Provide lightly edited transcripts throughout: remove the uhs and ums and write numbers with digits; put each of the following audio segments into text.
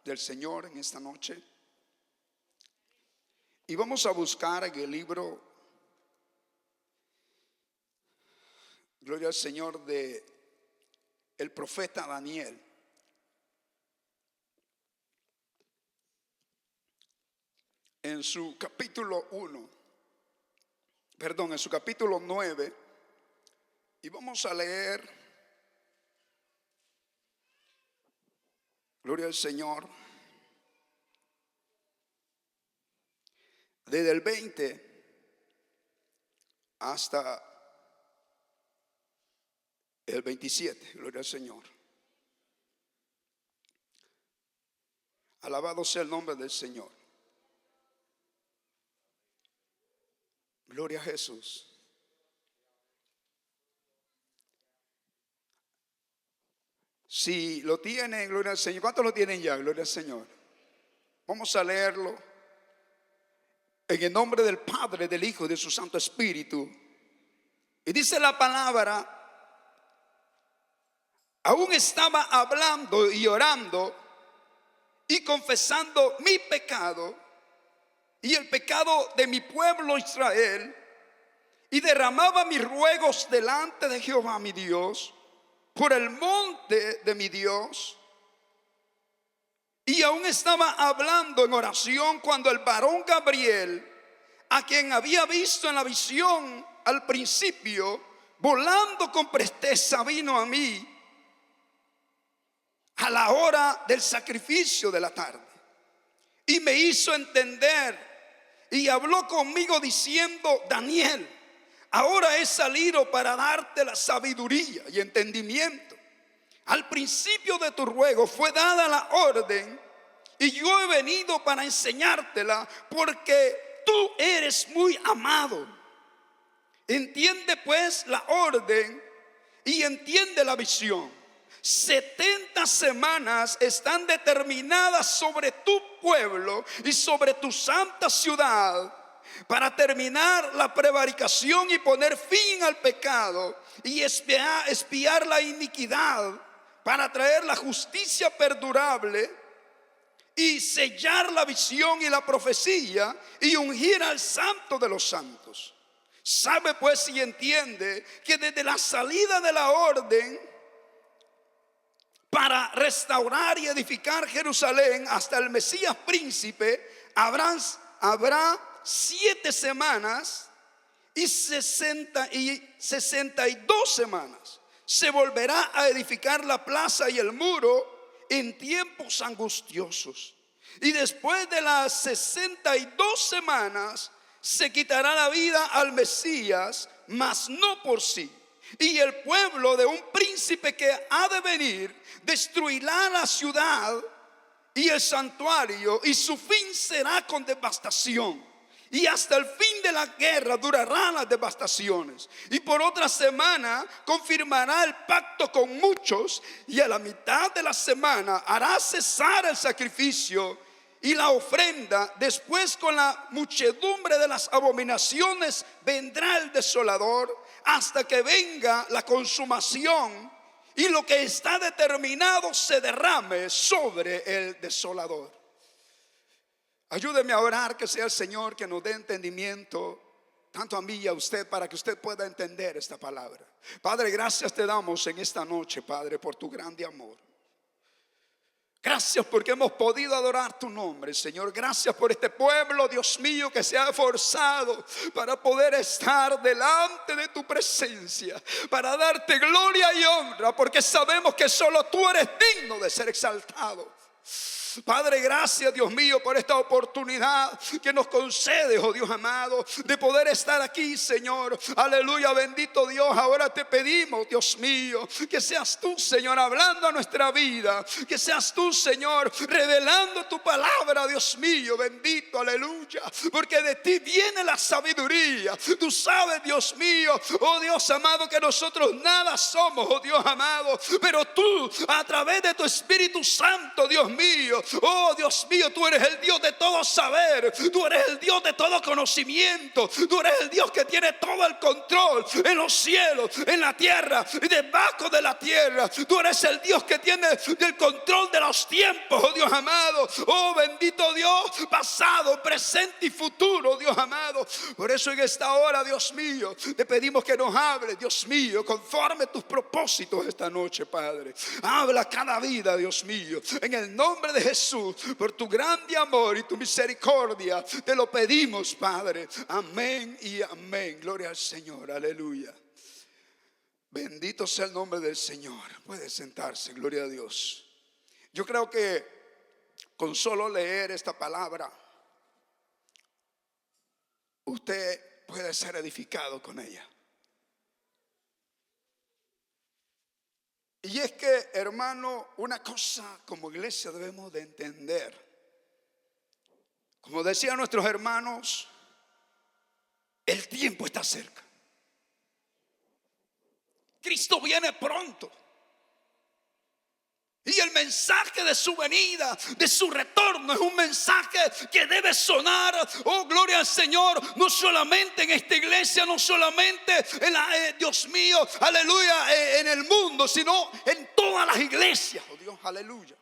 del Señor en esta noche. Y vamos a buscar en el libro, gloria al Señor, de el profeta Daniel. En su capítulo 1, en su capítulo 9, y vamos a leer, gloria al Señor, desde el 20 hasta el 27, gloria al Señor. Alabado sea el nombre del Señor. Gloria a Jesús. Si lo tienen, gloria al Señor. ¿Cuántos lo tienen ya? Gloria al Señor. Vamos a leerlo en el nombre del Padre, del Hijo y de su Santo Espíritu. Y dice la palabra: aún estaba hablando y orando y confesando mi pecado y el pecado de mi pueblo Israel, y derramaba mis ruegos delante de Jehová mi Dios por el monte de mi Dios. Y aún estaba hablando en oración cuando el varón Gabriel, a quien había visto en la visión al principio, volando con presteza, vino a mí a la hora del sacrificio de la tarde, y me hizo entender y habló conmigo diciendo: Daniel, ahora he salido para darte la sabiduría y entendimiento. Al principio de tu ruego fue dada la orden, y yo he venido para enseñártela, porque tú eres muy amado. Entiende pues la orden y entiende la visión. 70 semanas están determinadas sobre tu pueblo y sobre tu santa ciudad, para terminar la prevaricación y poner fin al pecado, y expiar la iniquidad, para traer la justicia perdurable, y sellar la visión y la profecía, y ungir al santo de los santos. Sabe pues y entiende que desde la salida de la orden para restaurar y edificar Jerusalén hasta el Mesías príncipe, habrá 7 semanas y 62 semanas. Se volverá a edificar la plaza y el muro en tiempos angustiosos. Y después de las 62 semanas se quitará la vida al Mesías, mas no por sí. Y el pueblo de un príncipe que ha de venir destruirá la ciudad y el santuario, y su fin será con devastación. Y hasta el fin de la guerra durarán las devastaciones. Y por otra semana confirmará el pacto con muchos, y a la mitad de la semana hará cesar el sacrificio y la ofrenda. Después, con la muchedumbre de las abominaciones, vendrá el desolador, hasta que venga la consumación y lo que está determinado se derrame sobre el desolador. Ayúdeme a orar, que sea el Señor que nos dé entendimiento, tanto a mí y a usted, para que usted pueda entender esta palabra. Padre, gracias te damos en esta noche, Padre, por tu grande amor. Gracias porque hemos podido adorar tu nombre, Señor. Gracias por este pueblo, Dios mío, que se ha esforzado para poder estar delante de tu presencia, para darte gloria y honra, porque sabemos que solo tú eres digno de ser exaltado. Padre, gracias, Dios mío, por esta oportunidad que nos concedes, oh Dios amado, de poder estar aquí, Señor. Aleluya, bendito Dios. Ahora te pedimos, Dios mío, que seas tú, Señor, hablando a nuestra vida, que seas tú, Señor, revelando tu palabra, Dios mío, bendito, aleluya, porque de ti viene la sabiduría. Tú sabes, Dios mío, oh Dios amado, que nosotros nada somos, oh Dios amado, pero tú, a través de tu Espíritu Santo, Dios mío, Oh Dios mío, tú eres el Dios de todo saber, tú eres el Dios de todo conocimiento, tú eres el Dios que tiene todo el control en los cielos, en la tierra y debajo de la tierra. Tú eres el Dios que tiene el control de los tiempos, oh Dios amado. Oh bendito Dios, pasado, presente y futuro, Dios amado. Por eso en esta hora, Dios mío, te pedimos que nos hables, Dios mío, conforme tus propósitos esta noche, Padre. Habla cada vida, Dios mío, en el nombre de Jesús, por tu grande amor y tu misericordia, te lo pedimos, Padre. Amén y amén. Gloria al Señor, aleluya. Bendito sea el nombre del Señor. Puede sentarse, gloria a Dios. Yo creo que con solo leer esta palabra, usted puede ser edificado con ella. Y es que, hermano, una cosa como iglesia debemos de entender. Como decían nuestros hermanos, el tiempo está cerca. Cristo viene pronto. Y el mensaje de su venida, de su retorno, es un mensaje que debe sonar, oh gloria al Señor, no solamente en esta iglesia, no solamente en Dios mío, aleluya, en el mundo, sino en todas las iglesias, oh Dios, aleluya.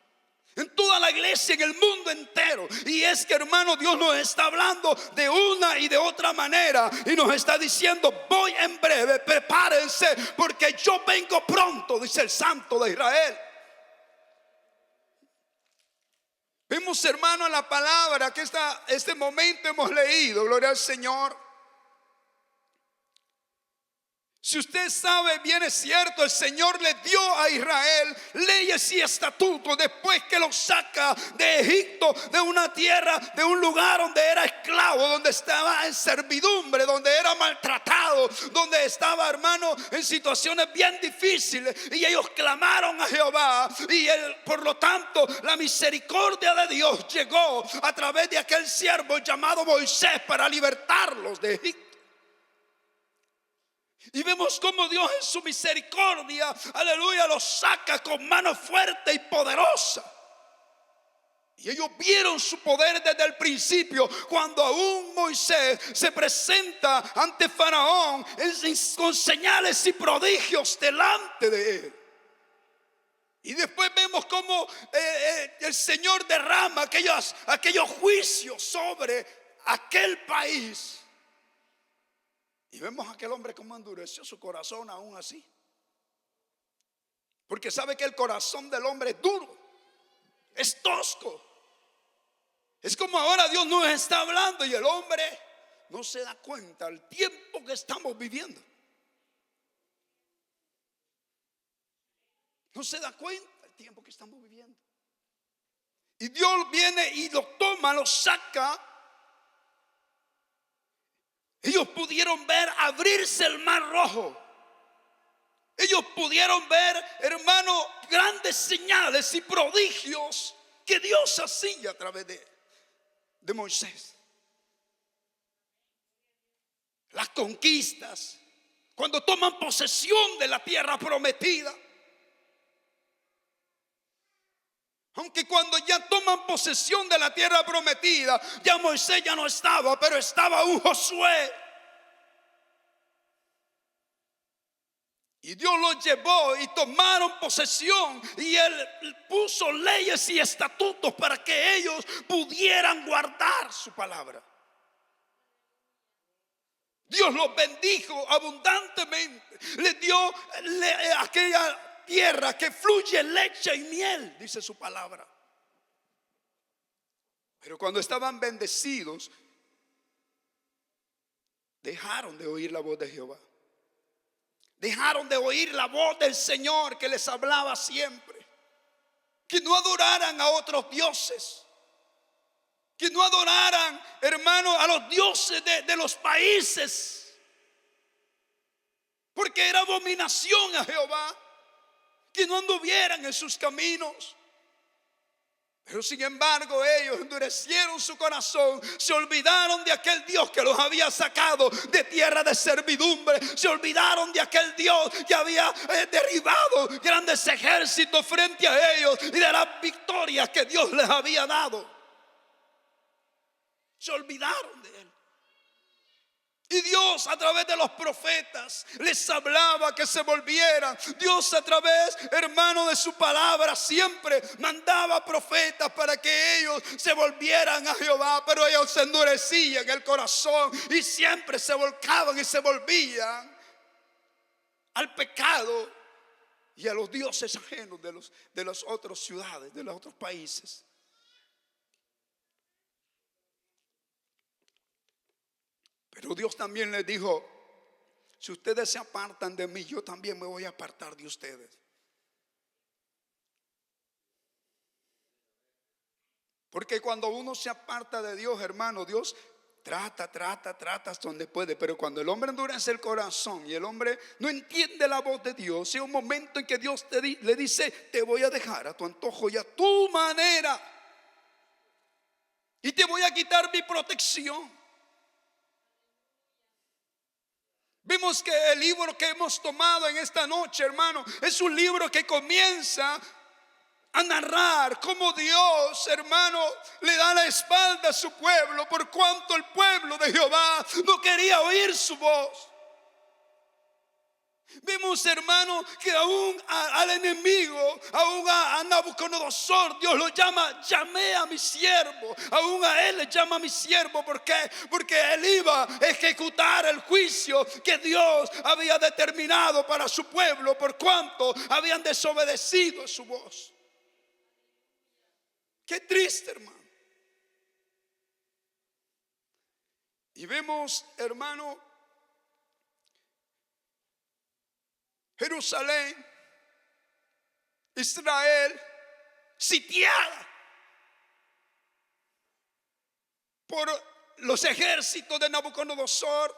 En toda la iglesia, en el mundo entero. Y es que, hermano, Dios nos está hablando de una y de otra manera. Y nos está diciendo: voy en breve, prepárense, porque yo vengo pronto, dice el Santo de Israel. Vemos, hermano, en la palabra que este momento hemos leído, gloria al Señor. Si usted sabe, bien es cierto, el Señor le dio a Israel leyes y estatutos después que los saca de Egipto, de una tierra, de un lugar donde era esclavo, donde estaba en servidumbre, donde era maltratado, donde estaba, hermano, en situaciones bien difíciles. Y ellos clamaron a Jehová, y por lo tanto la misericordia de Dios llegó a través de aquel siervo llamado Moisés para libertarlos de Egipto. Y vemos cómo Dios en su misericordia, aleluya, los saca con mano fuerte y poderosa. Y ellos vieron su poder desde el principio, cuando aún Moisés se presenta ante Faraón con señales y prodigios delante de él. Y después vemos cómo el Señor derrama aquellos juicios sobre aquel país. Y vemos a aquel hombre como endureció su corazón aún así. Porque sabe que el corazón del hombre es duro, es tosco. Es como ahora Dios nos está hablando y el hombre no se da cuenta del tiempo que estamos viviendo. No se da cuenta del tiempo que estamos viviendo. Y Dios viene y lo toma, lo saca. Ellos pudieron ver abrirse el mar rojo. Ellos pudieron ver, hermano, grandes señales y prodigios que Dios hacía a través de Moisés. Las conquistas, cuando toman posesión de la tierra prometida. Aunque cuando ya toman posesión de la tierra prometida, ya Moisés ya no estaba, pero estaba un Josué. Y Dios los llevó y tomaron posesión, y Él puso leyes y estatutos para que ellos pudieran guardar su palabra. Dios los bendijo abundantemente. Les dio aquella tierra que fluye leche y miel, dice su palabra. Pero cuando estaban bendecidos, dejaron de oír la voz de Jehová. Dejaron de oír la voz del Señor que les hablaba siempre. Que no adoraran a otros dioses. Que no adoraran, hermano, a los dioses de los países. Porque era abominación a Jehová. Que no anduvieran en sus caminos. Pero sin embargo ellos endurecieron su corazón, se olvidaron de aquel Dios que los había sacado de tierra de servidumbre, se olvidaron de aquel Dios que había derribado grandes ejércitos frente a ellos y de las victorias que Dios les había dado. Se olvidaron de Él. Y Dios a través de los profetas les hablaba que se volvieran. Dios a través, hermano, de su palabra siempre mandaba profetas para que ellos se volvieran a Jehová. Pero ellos se endurecían el corazón y siempre se volcaban y se volvían al pecado y a los dioses ajenos de las otras ciudades, de los otros países. Pero Dios también les dijo: si ustedes se apartan de mí, yo también me voy a apartar de ustedes. Porque cuando uno se aparta de Dios, hermano, Dios trata hasta donde puede. Pero cuando el hombre endurece el corazón y el hombre no entiende la voz de Dios, hay un momento en que Dios le dice: te voy a dejar a tu antojo y a tu manera, y te voy a quitar mi protección. Vimos que el libro que hemos tomado en esta noche, hermano, es un libro que comienza a narrar cómo Dios, hermano, le da la espalda a su pueblo, por cuanto el pueblo de Jehová no quería oír su voz. Vimos, hermano, que aún al enemigo, aún a Nabucodonosor, Dios lo llama: llamé a mi siervo. Aún a él le llama a mi siervo. ¿Por qué? Porque él iba a ejecutar el juicio que Dios había determinado para su pueblo, por cuanto habían desobedecido su voz. Qué triste, hermano. Y vemos, hermano, Jerusalén, Israel, sitiada por los ejércitos de Nabucodonosor.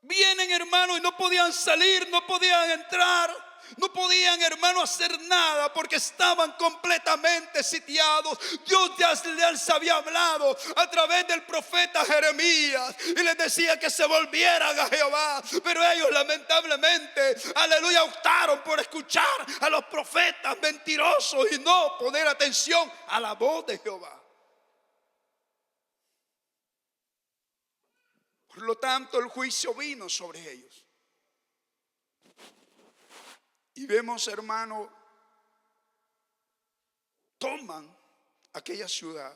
Vienen, hermano, y no podían salir, no podían entrar, no podían, hermano, hacer nada porque estaban completamente sitiados. Dios ya les había hablado a través del profeta Jeremías y les decía que se volvieran a Jehová. Pero ellos lamentablemente, aleluya, optaron por escuchar a los profetas mentirosos y no poner atención a la voz de Jehová. Por lo tanto, el juicio vino sobre ellos. Y vemos, hermano, toman aquella ciudad,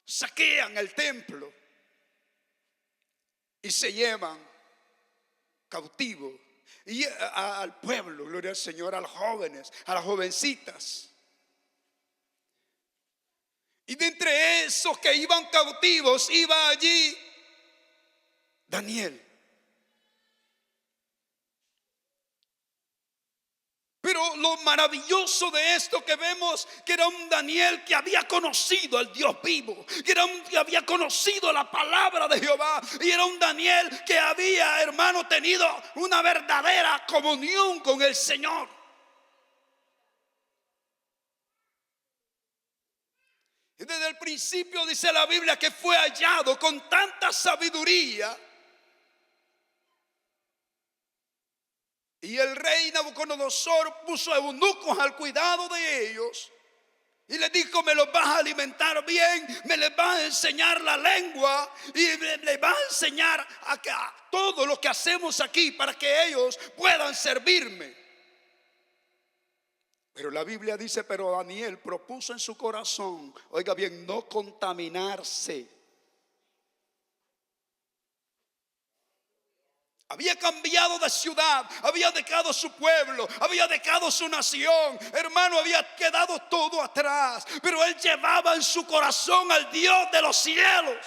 saquean el templo y se llevan cautivo y al pueblo, gloria al Señor, a los jóvenes, a las jovencitas. Y de entre esos que iban cautivos, iba allí Daniel. Pero lo maravilloso de esto que vemos, que era un Daniel que había conocido al Dios vivo, que era un que había conocido la palabra de Jehová, y era un Daniel que había, hermano, tenido una verdadera comunión con el Señor. Y desde el principio dice la Biblia que fue hallado con tanta sabiduría. Y el rey Nabucodonosor puso eunucos al cuidado de ellos y les dijo: me los vas a alimentar bien, me les vas a enseñar la lengua y les vas a enseñar a todo lo que hacemos aquí para que ellos puedan servirme. Pero la Biblia dice: pero Daniel propuso en su corazón, oiga bien, no contaminarse. Había cambiado de ciudad, había dejado su pueblo, había dejado su nación, hermano, había quedado todo atrás. Pero él llevaba en su corazón al Dios de los cielos.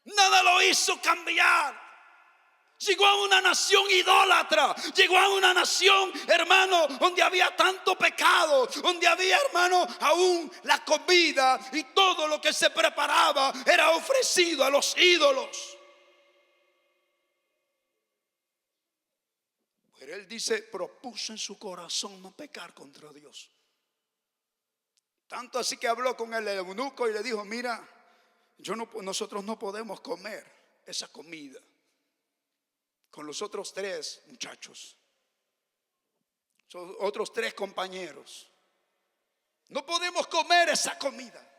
Nada lo hizo cambiar. Llegó a una nación idólatra, llegó a una nación, hermano, donde había tanto pecado, donde había, hermano, aún la comida y todo lo que se preparaba era ofrecido a los ídolos. Pero él dice, propuso en su corazón no pecar contra Dios. Tanto así que habló con el eunuco y le dijo, mira, nosotros no podemos comer esa comida con los otros 3 muchachos, son otros 3 compañeros. No podemos comer esa comida.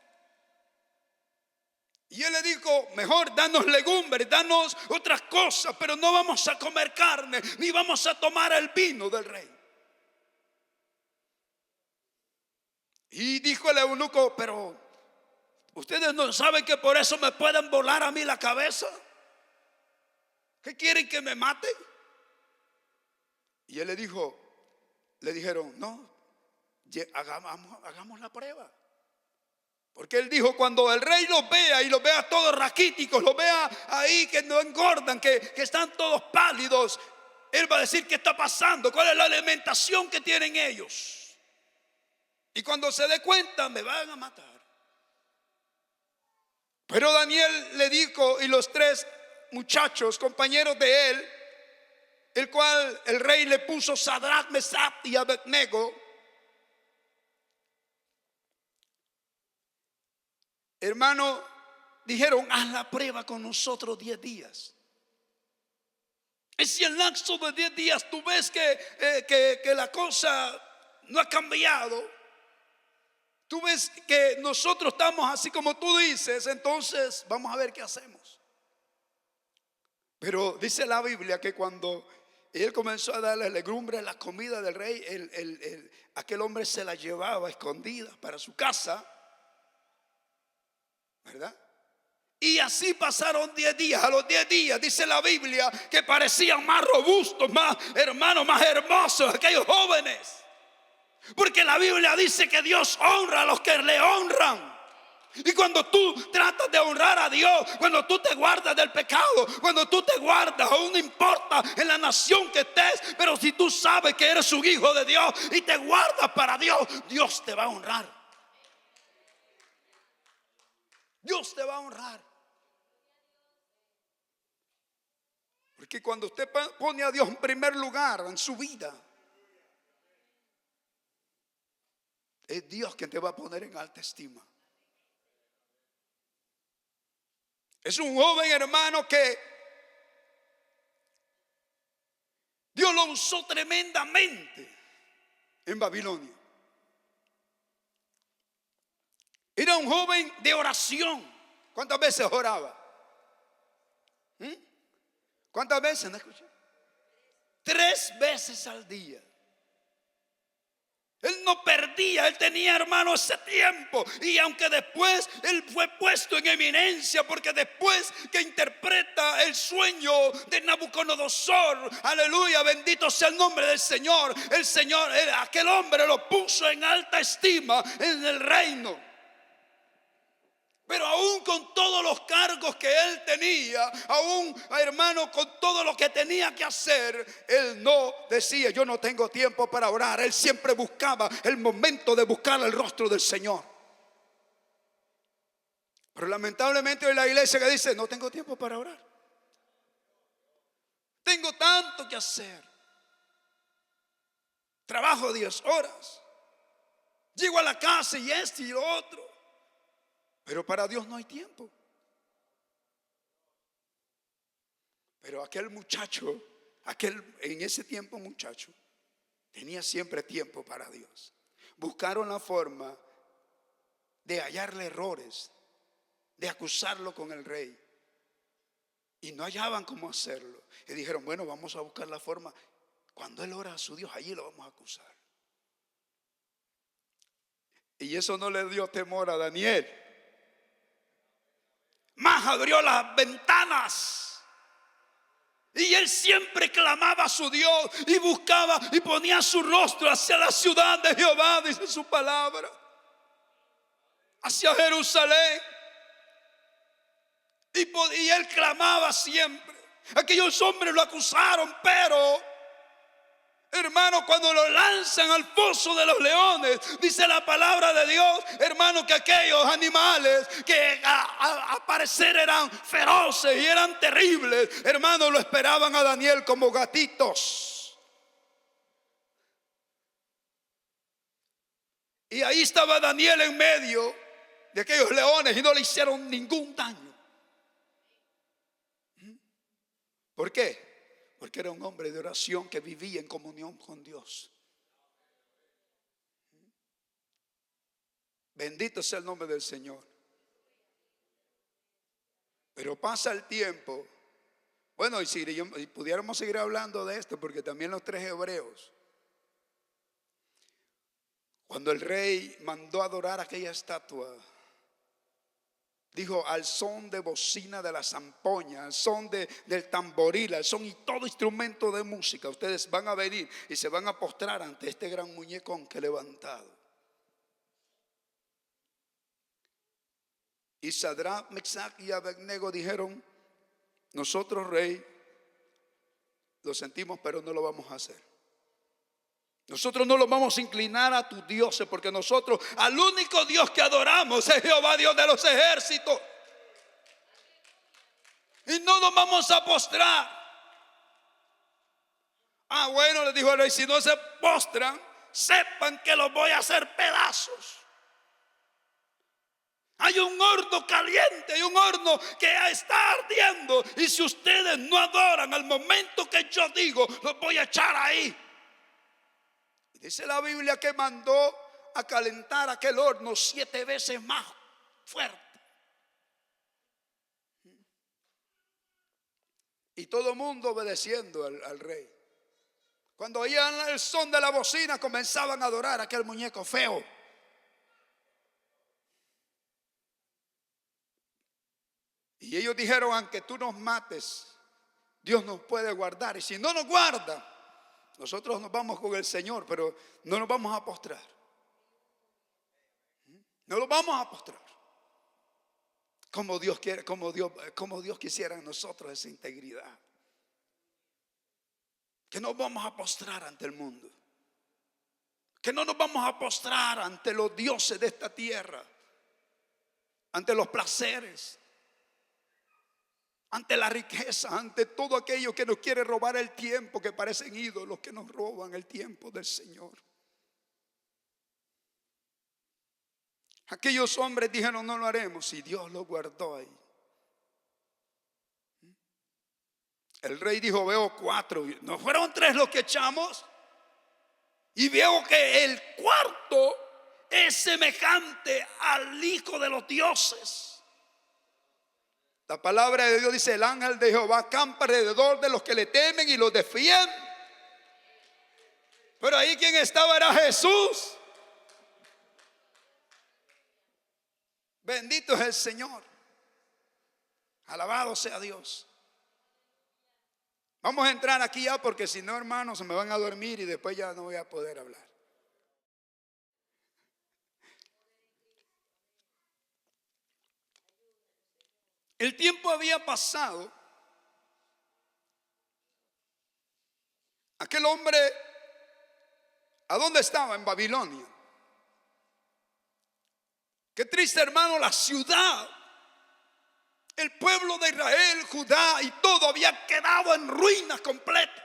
Y él le dijo, mejor danos legumbres, danos otras cosas, pero no vamos a comer carne, ni vamos a tomar el vino del rey. Y dijo el eunuco, pero ustedes no saben que por eso me pueden volar a mí la cabeza. ¿Qué quieren, que me maten? Y él le dijeron, no, hagamos la prueba. Porque él dijo, cuando el rey los vea y los vea todos raquíticos, los vea ahí que no engordan, que están todos pálidos, él va a decir, ¿qué está pasando? ¿Cuál es la alimentación que tienen ellos? Y cuando se dé cuenta, me van a matar. Pero Daniel le dijo, y los 3 muchachos, compañeros de él, el cual el rey le puso Sadrach, Mesach y Abednego, hermano, dijeron, haz la prueba con nosotros 10 días. Y si en el lapso de 10 días tú ves que la cosa no ha cambiado, tú ves que nosotros estamos así como tú dices, entonces vamos a ver qué hacemos. Pero dice la Biblia que cuando él comenzó a darle legumbres, la comida del rey, aquel hombre se la llevaba escondida para su casa, ¿verdad? Y así pasaron 10 días. A los 10 días dice la Biblia que parecían más robustos, más hermanos, más hermosos aquellos jóvenes. Porque la Biblia dice que Dios honra a los que le honran. Y cuando tú tratas de honrar a Dios, cuando tú te guardas del pecado, cuando tú te guardas, aún no importa en la nación que estés, pero si tú sabes que eres un hijo de Dios y te guardas para Dios, Dios te va a honrar. Dios te va a honrar. Porque cuando usted pone a Dios en primer lugar en su vida, es Dios quien te va a poner en alta estima. Es un joven hermano que Dios lo usó tremendamente en Babilonia. Era un joven de oración. ¿Cuántas veces oraba? ¿Cuántas veces? ¿No escuché? 3 veces al día. Él no perdía, él tenía, hermano, ese tiempo. Y aunque después él fue puesto en eminencia, porque después que interpreta el sueño de Nabucodonosor, aleluya, bendito sea el nombre del Señor. El Señor, aquel hombre lo puso en alta estima en el reino. Pero aún con todos los cargos que él tenía, aún, hermano, con todo lo que tenía que hacer, él no decía, yo no tengo tiempo para orar. Él siempre buscaba el momento de buscar el rostro del Señor. Pero lamentablemente hoy la iglesia que dice, no tengo tiempo para orar. Tengo tanto que hacer. Trabajo 10 horas. Llego a la casa y esto y lo otro. Pero para Dios no hay tiempo. Pero aquel muchacho, en ese tiempo muchacho, tenía siempre tiempo para Dios. Buscaron la forma de hallarle errores, de acusarlo con el rey. Y no hallaban cómo hacerlo. Y dijeron, bueno, vamos a buscar la forma. Cuando él ora a su Dios, allí lo vamos a acusar. Y eso no le dio temor a Daniel. Más abrió las ventanas. Y él siempre clamaba a su Dios y buscaba y ponía su rostro hacia la ciudad de Jehová, dice su palabra, hacia Jerusalén. Y él clamaba siempre. Aquellos hombres lo acusaron, pero hermano, cuando lo lanzan al foso de los leones, dice la palabra de Dios, hermano, que aquellos animales que a parecer eran feroces y eran terribles, hermano, lo esperaban a Daniel como gatitos. Y ahí estaba Daniel en medio de aquellos leones y no le hicieron ningún daño. ¿Por qué? Porque era un hombre de oración que vivía en comunión con Dios. Bendito sea el nombre del Señor. Pero pasa el tiempo. Bueno, y si pudiéramos seguir hablando de esto, porque también los 3 hebreos, cuando el rey mandó adorar aquella estatua, dijo: al son de bocina de la zampoña, al son del tamboril, al son y todo instrumento de música, ustedes van a venir y se van a postrar ante este gran muñecón que he levantado. Y Sadrach, Mesach y Abednego dijeron: nosotros, rey, lo sentimos, pero no lo vamos a hacer. Nosotros no lo vamos a inclinar a tus dioses, porque nosotros al único Dios que adoramos es Jehová, Dios de los ejércitos. Y no nos vamos a postrar. Ah, bueno, les dijo el rey: si no se postran, sepan que los voy a hacer pedazos. Hay un horno caliente, hay un horno que está ardiendo, y si ustedes no adoran al momento que yo digo, los voy a echar ahí. Y dice la Biblia que mandó a calentar aquel horno 7 veces más fuerte. Y todo el mundo obedeciendo al rey. Cuando oían el son de la bocina, comenzaban a adorar a aquel muñeco feo. Y ellos dijeron: aunque tú nos mates, Dios nos puede guardar. Y si no nos guarda, nosotros nos vamos con el Señor, pero no nos vamos a postrar. No nos vamos a postrar. Como Dios quiere, como Dios quisiera en nosotros esa integridad. Que no vamos a postrar ante el mundo. Que no nos vamos a postrar ante los dioses de esta tierra. Ante los placeres. Ante la riqueza, ante todo aquello que nos quiere robar el tiempo, que parecen ídolos que nos roban el tiempo del Señor. Aquellos hombres dijeron: no lo haremos, y Dios lo guardó ahí. El rey dijo: veo 4, no fueron 3 los que echamos, y veo que el 4 es semejante al hijo de los dioses. La palabra de Dios dice: el ángel de Jehová acampa alrededor de los que le temen y los defiende. Pero ahí quien estaba era Jesús. Bendito es el Señor. Alabado sea Dios. Vamos a entrar aquí ya, porque si no, hermanos, se me van a dormir y después ya no voy a poder hablar. El tiempo había pasado. Aquel hombre, ¿a dónde estaba? En Babilonia. Qué triste, hermano, la ciudad, el pueblo de Israel, Judá y todo había quedado en ruinas completas.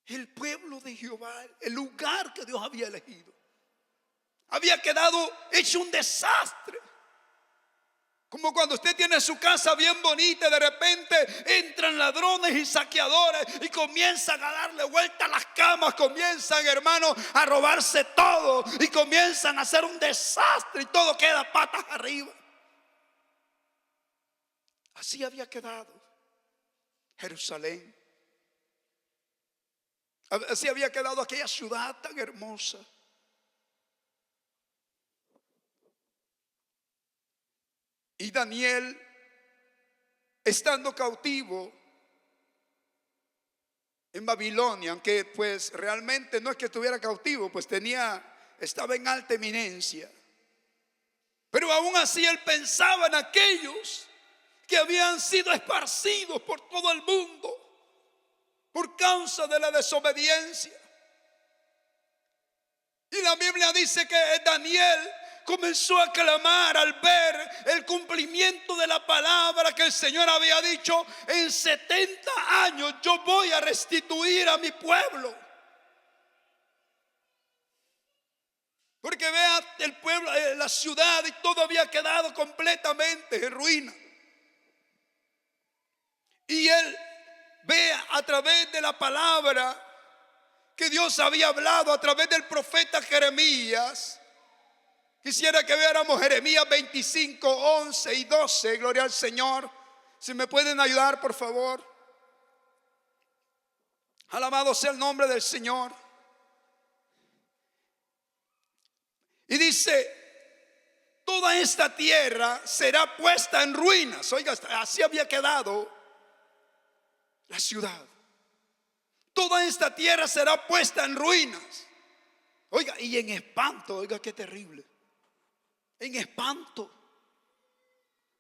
El pueblo de Jehová, el lugar que Dios había elegido, había quedado hecho un desastre. Como cuando usted tiene su casa bien bonita y de repente entran ladrones y saqueadores y comienzan a darle vuelta a las camas, comienzan, hermanos, a robarse todo y comienzan a hacer un desastre y todo queda patas arriba. Así había quedado Jerusalén. Así había quedado aquella ciudad tan hermosa. Y Daniel, estando cautivo en Babilonia, aunque pues realmente no es que estuviera cautivo, pues estaba en alta eminencia, pero aún así él pensaba en aquellos que habían sido esparcidos por todo el mundo por causa de la desobediencia. Y la Biblia dice que Daniel comenzó a clamar al ver el cumplimiento de la palabra que el Señor había dicho: en 70 años yo voy a restituir a mi pueblo. Porque vea el pueblo, la ciudad, y todo había quedado completamente en ruina. Y él ve a través de la palabra que Dios había hablado a través del profeta Jeremías. Quisiera que viéramos Jeremías 25, 11 y 12. Gloria al Señor. Si me pueden ayudar, por favor. Alabado sea el nombre del Señor. Y dice: toda esta tierra será puesta en ruinas. Oiga, así había quedado la ciudad. Toda esta tierra será puesta en ruinas. Oiga, y en espanto. Oiga, qué terrible. En espanto.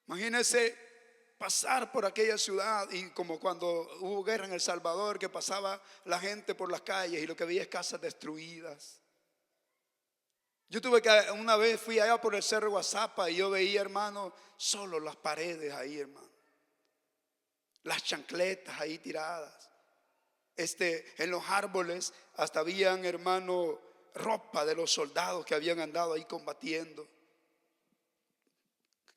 Imagínense pasar por aquella ciudad, y como cuando hubo guerra en El Salvador, que pasaba la gente por las calles y lo que veía es casas destruidas. Yo una vez fui allá por el Cerro Guazapa y yo veía, hermano, solo las paredes ahí, hermano. Las chancletas ahí tiradas. En los árboles hasta habían, hermano, ropa de los soldados que habían andado ahí combatiendo.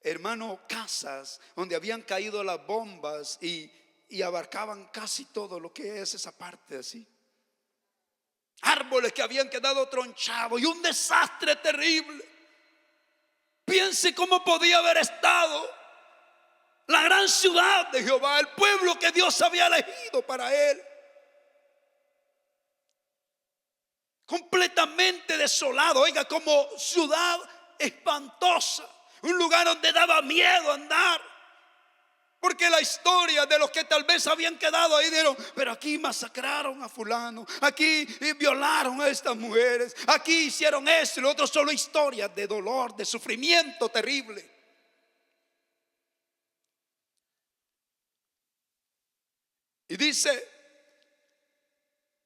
Hermano, casas donde habían caído las bombas y abarcaban casi todo lo que es esa parte así. Árboles que habían quedado tronchados y un desastre terrible. Piense cómo podía haber estado la gran ciudad de Jehová, el pueblo que Dios había elegido para él. Completamente desolado, oiga, como ciudad espantosa. Un lugar donde daba miedo andar. Porque la historia de los que tal vez habían quedado ahí dijeron: pero aquí masacraron a fulano, aquí violaron a estas mujeres, aquí hicieron esto y lo otro. Solo historias de dolor, de sufrimiento terrible. Y dice: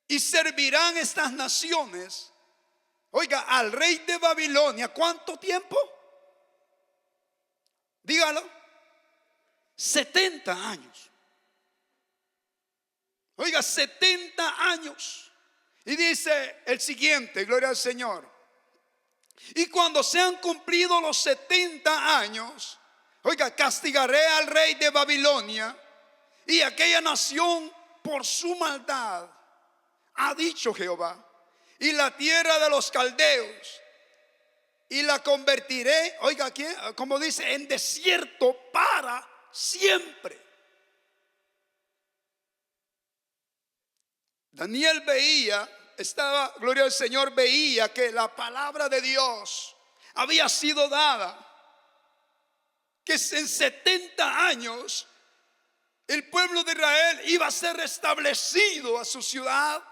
y servirán estas naciones, oiga, al rey de Babilonia. ¿Cuánto tiempo? Dígalo. 70 años. Oiga, 70 años. Y dice el siguiente, gloria al Señor: y cuando sean cumplidos los 70 años, oiga, castigaré al rey de Babilonia y aquella nación por su maldad, ha dicho Jehová, y la tierra de los caldeos, y la convertiré, oiga, aquí, como dice, en desierto para siempre. Daniel gloria al Señor, veía que la palabra de Dios había sido dada, que en 70 años el pueblo de Israel iba a ser restablecido a su ciudad.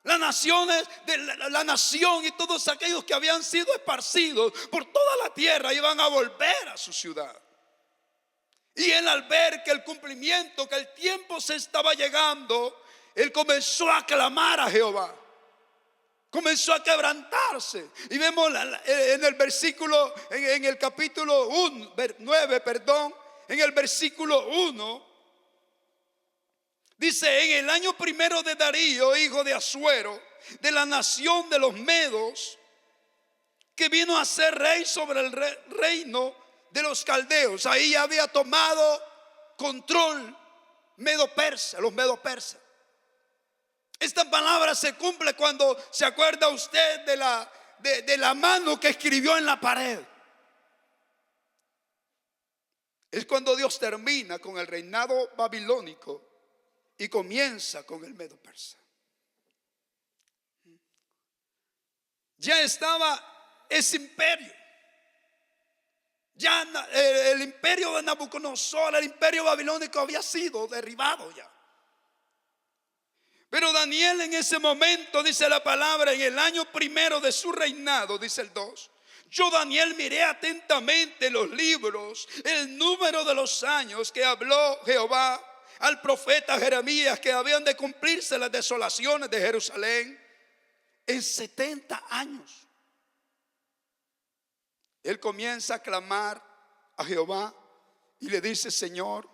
Las naciones de la nación y todos aquellos que habían sido esparcidos por toda la tierra iban a volver a su ciudad. Y él, al ver que el cumplimiento, que el tiempo se estaba llegando, él comenzó a clamar a Jehová. Comenzó a quebrantarse. Y vemos en el versículo, en el capítulo 9, perdón, en el versículo 1. Dice: en el año primero de Darío, hijo de Asuero, de la nación de los Medos, que vino a ser rey sobre el reino de los caldeos. Ahí había tomado control Medo-Persa, los Medo-Persas. Esta palabra se cumple cuando se acuerda usted de la mano que escribió en la pared. Es cuando Dios termina con el reinado babilónico y comienza con el Medo-Persa. Ya estaba ese imperio. Ya el imperio de Nabucodonosor, el imperio babilónico, había sido derribado ya. Pero Daniel, en ese momento, dice la palabra, en el año primero de su reinado, dice el 2, yo, Daniel, miré atentamente los libros, el número de los años que habló Jehová al profeta Jeremías, que habían de cumplirse las desolaciones de Jerusalén en 70 años. Él comienza a clamar a Jehová y le dice: Señor,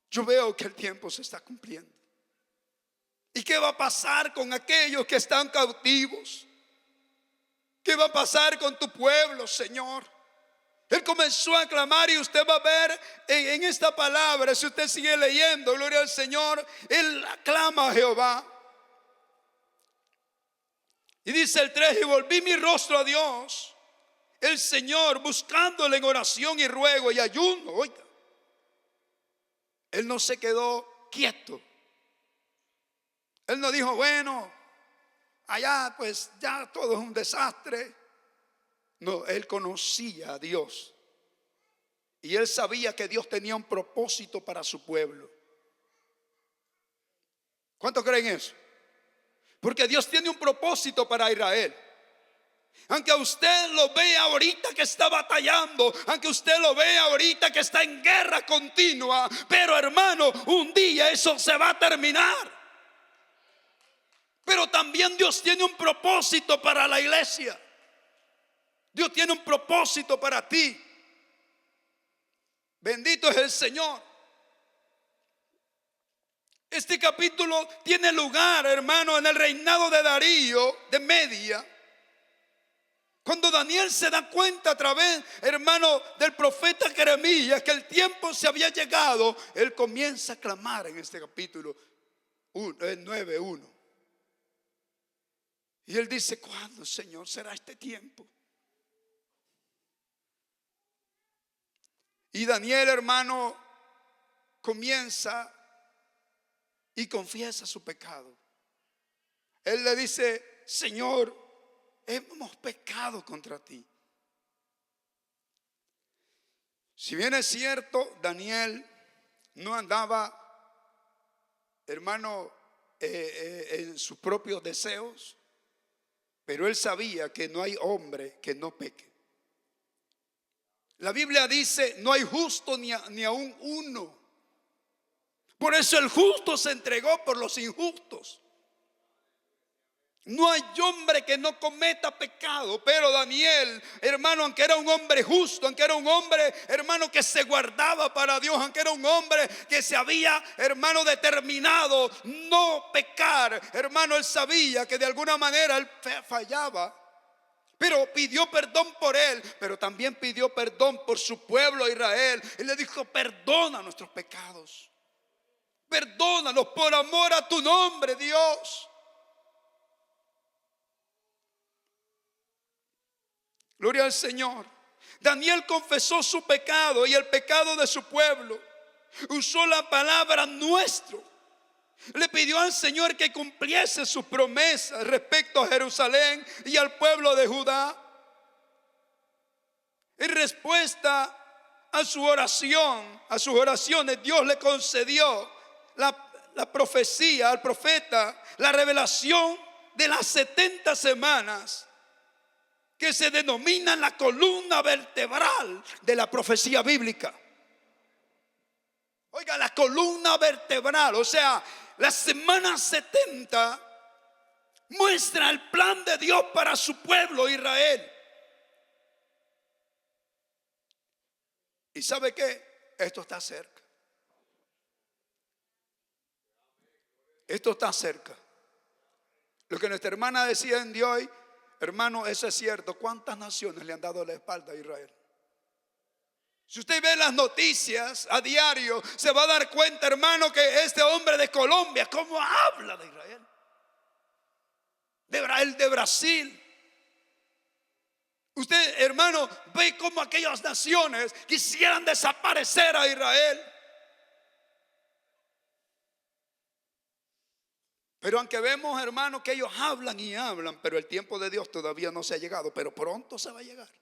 yo veo que el tiempo se está cumpliendo. ¿Y qué va a pasar con aquellos que están cautivos? ¿Qué va a pasar con tu pueblo, Señor? Él comenzó a clamar y usted va a ver en esta palabra, si usted sigue leyendo, gloria al Señor, él clama a Jehová. Y dice el 3, y volví mi rostro a Dios, el Señor, buscándole en oración y ruego y ayuno. Oiga, él no se quedó quieto. Él no dijo, bueno, allá pues ya todo es un desastre. No, él conocía a Dios. Y él sabía que Dios tenía un propósito para su pueblo. ¿Cuántos creen eso? Porque Dios tiene un propósito para Israel. Aunque usted lo vea ahorita que está batallando, aunque usted lo vea ahorita que está en guerra continua, pero hermano, un día eso se va a terminar. Pero también Dios tiene un propósito para la iglesia. Dios tiene un propósito para ti. Bendito es el Señor. Este capítulo tiene lugar, hermano, en el reinado de Darío de Media. Cuando Daniel se da cuenta a través, hermano, del profeta Jeremías que el tiempo se había llegado, él comienza a clamar en este capítulo 9:1. Y él dice, ¿cuándo, Señor, será este tiempo? Y Daniel, hermano, comienza y confiesa su pecado. Él le dice, Señor, hemos pecado contra ti. Si bien es cierto, Daniel no andaba, hermano, en sus propios deseos, pero él sabía que no hay hombre que no peque. La Biblia dice, no hay justo ni aún uno. Por eso el justo se entregó por los injustos. No hay hombre que no cometa pecado. Pero Daniel, hermano, aunque era un hombre justo, aunque era un hombre, hermano, que se guardaba para Dios, aunque era un hombre que se había, hermano, determinado no pecar, hermano, él sabía que de alguna manera él fallaba. Pero pidió perdón por él, pero también pidió perdón por su pueblo Israel. Él le dijo, perdona nuestros pecados, perdónanos por amor a tu nombre, Dios. Gloria al Señor. Daniel confesó su pecado y el pecado de su pueblo. Usó la palabra nuestro. Le pidió al Señor que cumpliese sus promesas respecto a Jerusalén y al pueblo de Judá. En respuesta a su oración, a sus oraciones, Dios le concedió la profecía al profeta, la revelación de las 70 semanas, que se denomina la columna vertebral de la profecía bíblica. Oiga, la columna vertebral, o sea, la semana 70 muestra el plan de Dios para su pueblo Israel. ¿Y sabe qué? Esto está cerca. Esto está cerca. Lo que nuestra hermana decía en Dios hoy, hermano, eso es cierto. ¿Cuántas naciones le han dado la espalda a Israel? Si usted ve las noticias a diario, se va a dar cuenta, hermano, que este hombre de Colombia, ¿cómo habla de Israel? De Brasil. Usted, hermano, ve cómo aquellas naciones quisieran desaparecer a Israel. Pero aunque vemos, hermano, que ellos hablan y hablan, pero el tiempo de Dios todavía no se ha llegado, pero pronto se va a llegar.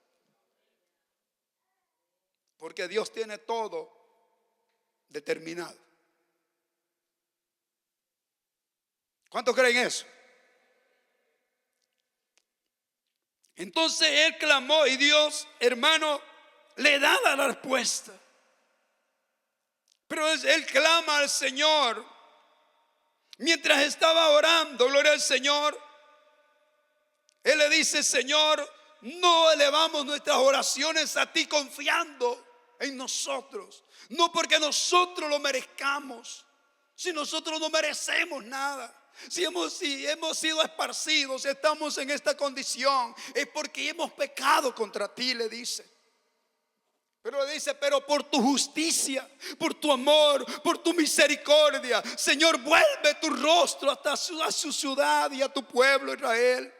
Porque Dios tiene todo determinado. ¿Cuántos creen eso? Entonces él clamó y Dios, hermano, le da la respuesta. Pero él clama al Señor. Mientras estaba orando, gloria al Señor, él le dice, Señor, no elevamos nuestras oraciones a ti confiando en nosotros, no porque nosotros lo merezcamos, Si nosotros no merecemos nada. Si hemos sido esparcidos, si estamos en esta condición, es porque hemos pecado contra ti, le dice. Pero le dice, pero por tu justicia, por tu amor, por tu misericordia, Señor, vuelve tu rostro hasta a su ciudad y a tu pueblo Israel.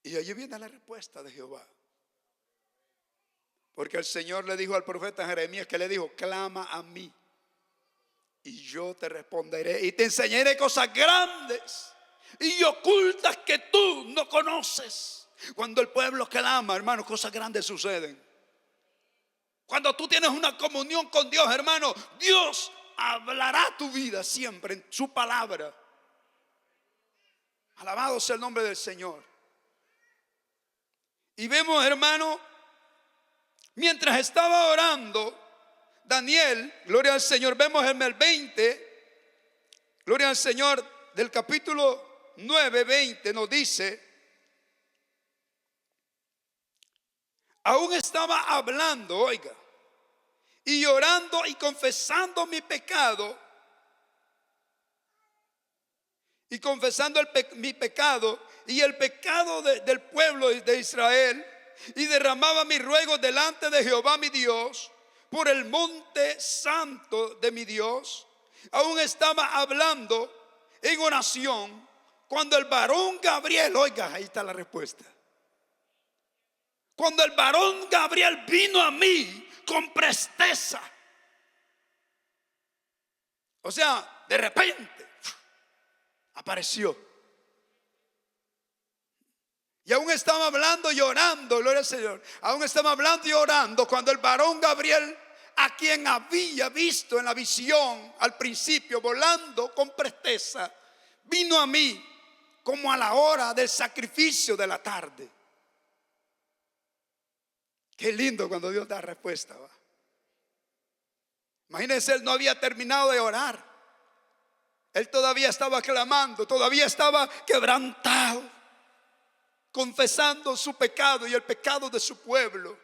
Y allí viene la respuesta de Jehová. Porque el Señor le dijo al profeta Jeremías, que le dijo, clama a mí y yo te responderé y te enseñaré cosas grandes y ocultas que tú no conoces. Cuando el pueblo clama, hermano, cosas grandes suceden. Cuando tú tienes una comunión con Dios, hermano, Dios hablará tu vida siempre en su palabra. Alabado sea el nombre del Señor. Y vemos, hermano, mientras estaba orando Daniel, gloria al Señor, vemos en el 20, gloria al Señor, del capítulo 9, 20, nos dice, aún estaba hablando, oiga, y llorando y confesando mi pecado, y confesando mi pecado y el pecado del pueblo de Israel, y derramaba mis ruegos delante de Jehová mi Dios por el monte santo de mi Dios. Aún estaba hablando en oración cuando el varón Gabriel, oiga, ahí está la respuesta. Cuando el varón Gabriel vino a mí con presteza, o sea, de repente apareció. Y aún estaba hablando y orando, gloria al Señor. Aún estaba hablando y orando cuando el varón Gabriel, a quien había visto en la visión al principio volando con presteza, vino a mí como a la hora del sacrificio de la tarde. Qué lindo cuando Dios da respuesta, ¿va? Imagínense, él no había terminado de orar. Él todavía estaba clamando, todavía estaba quebrantado, confesando su pecado y el pecado de su pueblo,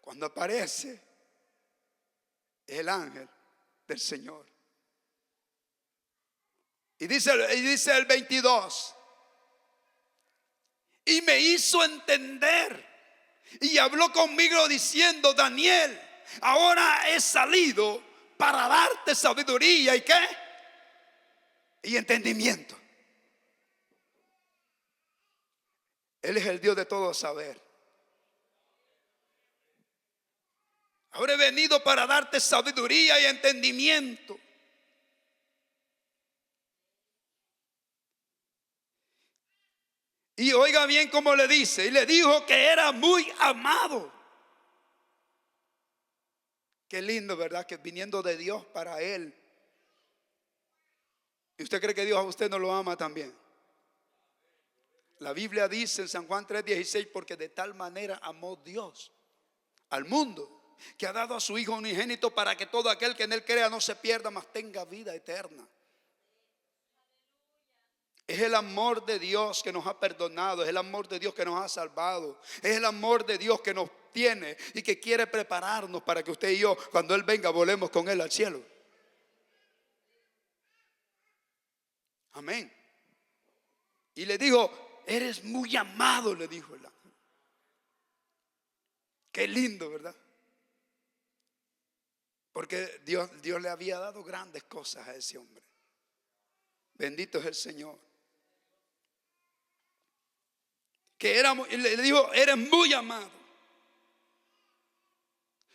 cuando aparece el ángel del Señor. Y dice el 22, y me hizo entender y habló conmigo diciendo, Daniel, ahora he salido para darte sabiduría y ¿qué? Y entendimiento. Él es el Dios de todo saber. Ahora he venido para darte sabiduría y entendimiento. Y oiga bien cómo le dice. Y le dijo que era muy amado. Qué lindo, ¿verdad? Que viniendo de Dios para él. ¿Y usted cree que Dios a usted no lo ama también? La Biblia dice en San Juan 3:16, porque de tal manera amó Dios al mundo, que ha dado a su Hijo unigénito para que todo aquel que en él crea no se pierda, mas tenga vida eterna. Es el amor de Dios que nos ha perdonado, es el amor de Dios que nos ha salvado, es el amor de Dios que nos tiene y que quiere prepararnos para que usted y yo, cuando Él venga, volemos con Él al cielo. Amén. Y le dijo, eres muy amado, le dijo el ángel. Qué lindo, ¿verdad? Porque Dios le había dado grandes cosas a ese hombre. Bendito es el Señor. Le dijo, eres muy amado.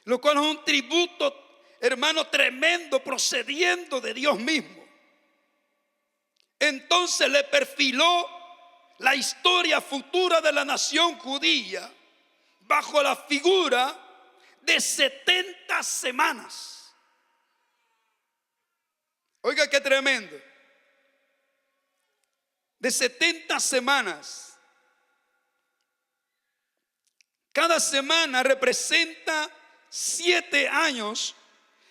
Lo cual es un tributo, hermano, tremendo, procediendo de Dios mismo. Entonces le perfiló la historia futura de la nación judía bajo la figura de 70 semanas. Oiga qué tremendo. De 70 semanas. Cada semana representa 7 años.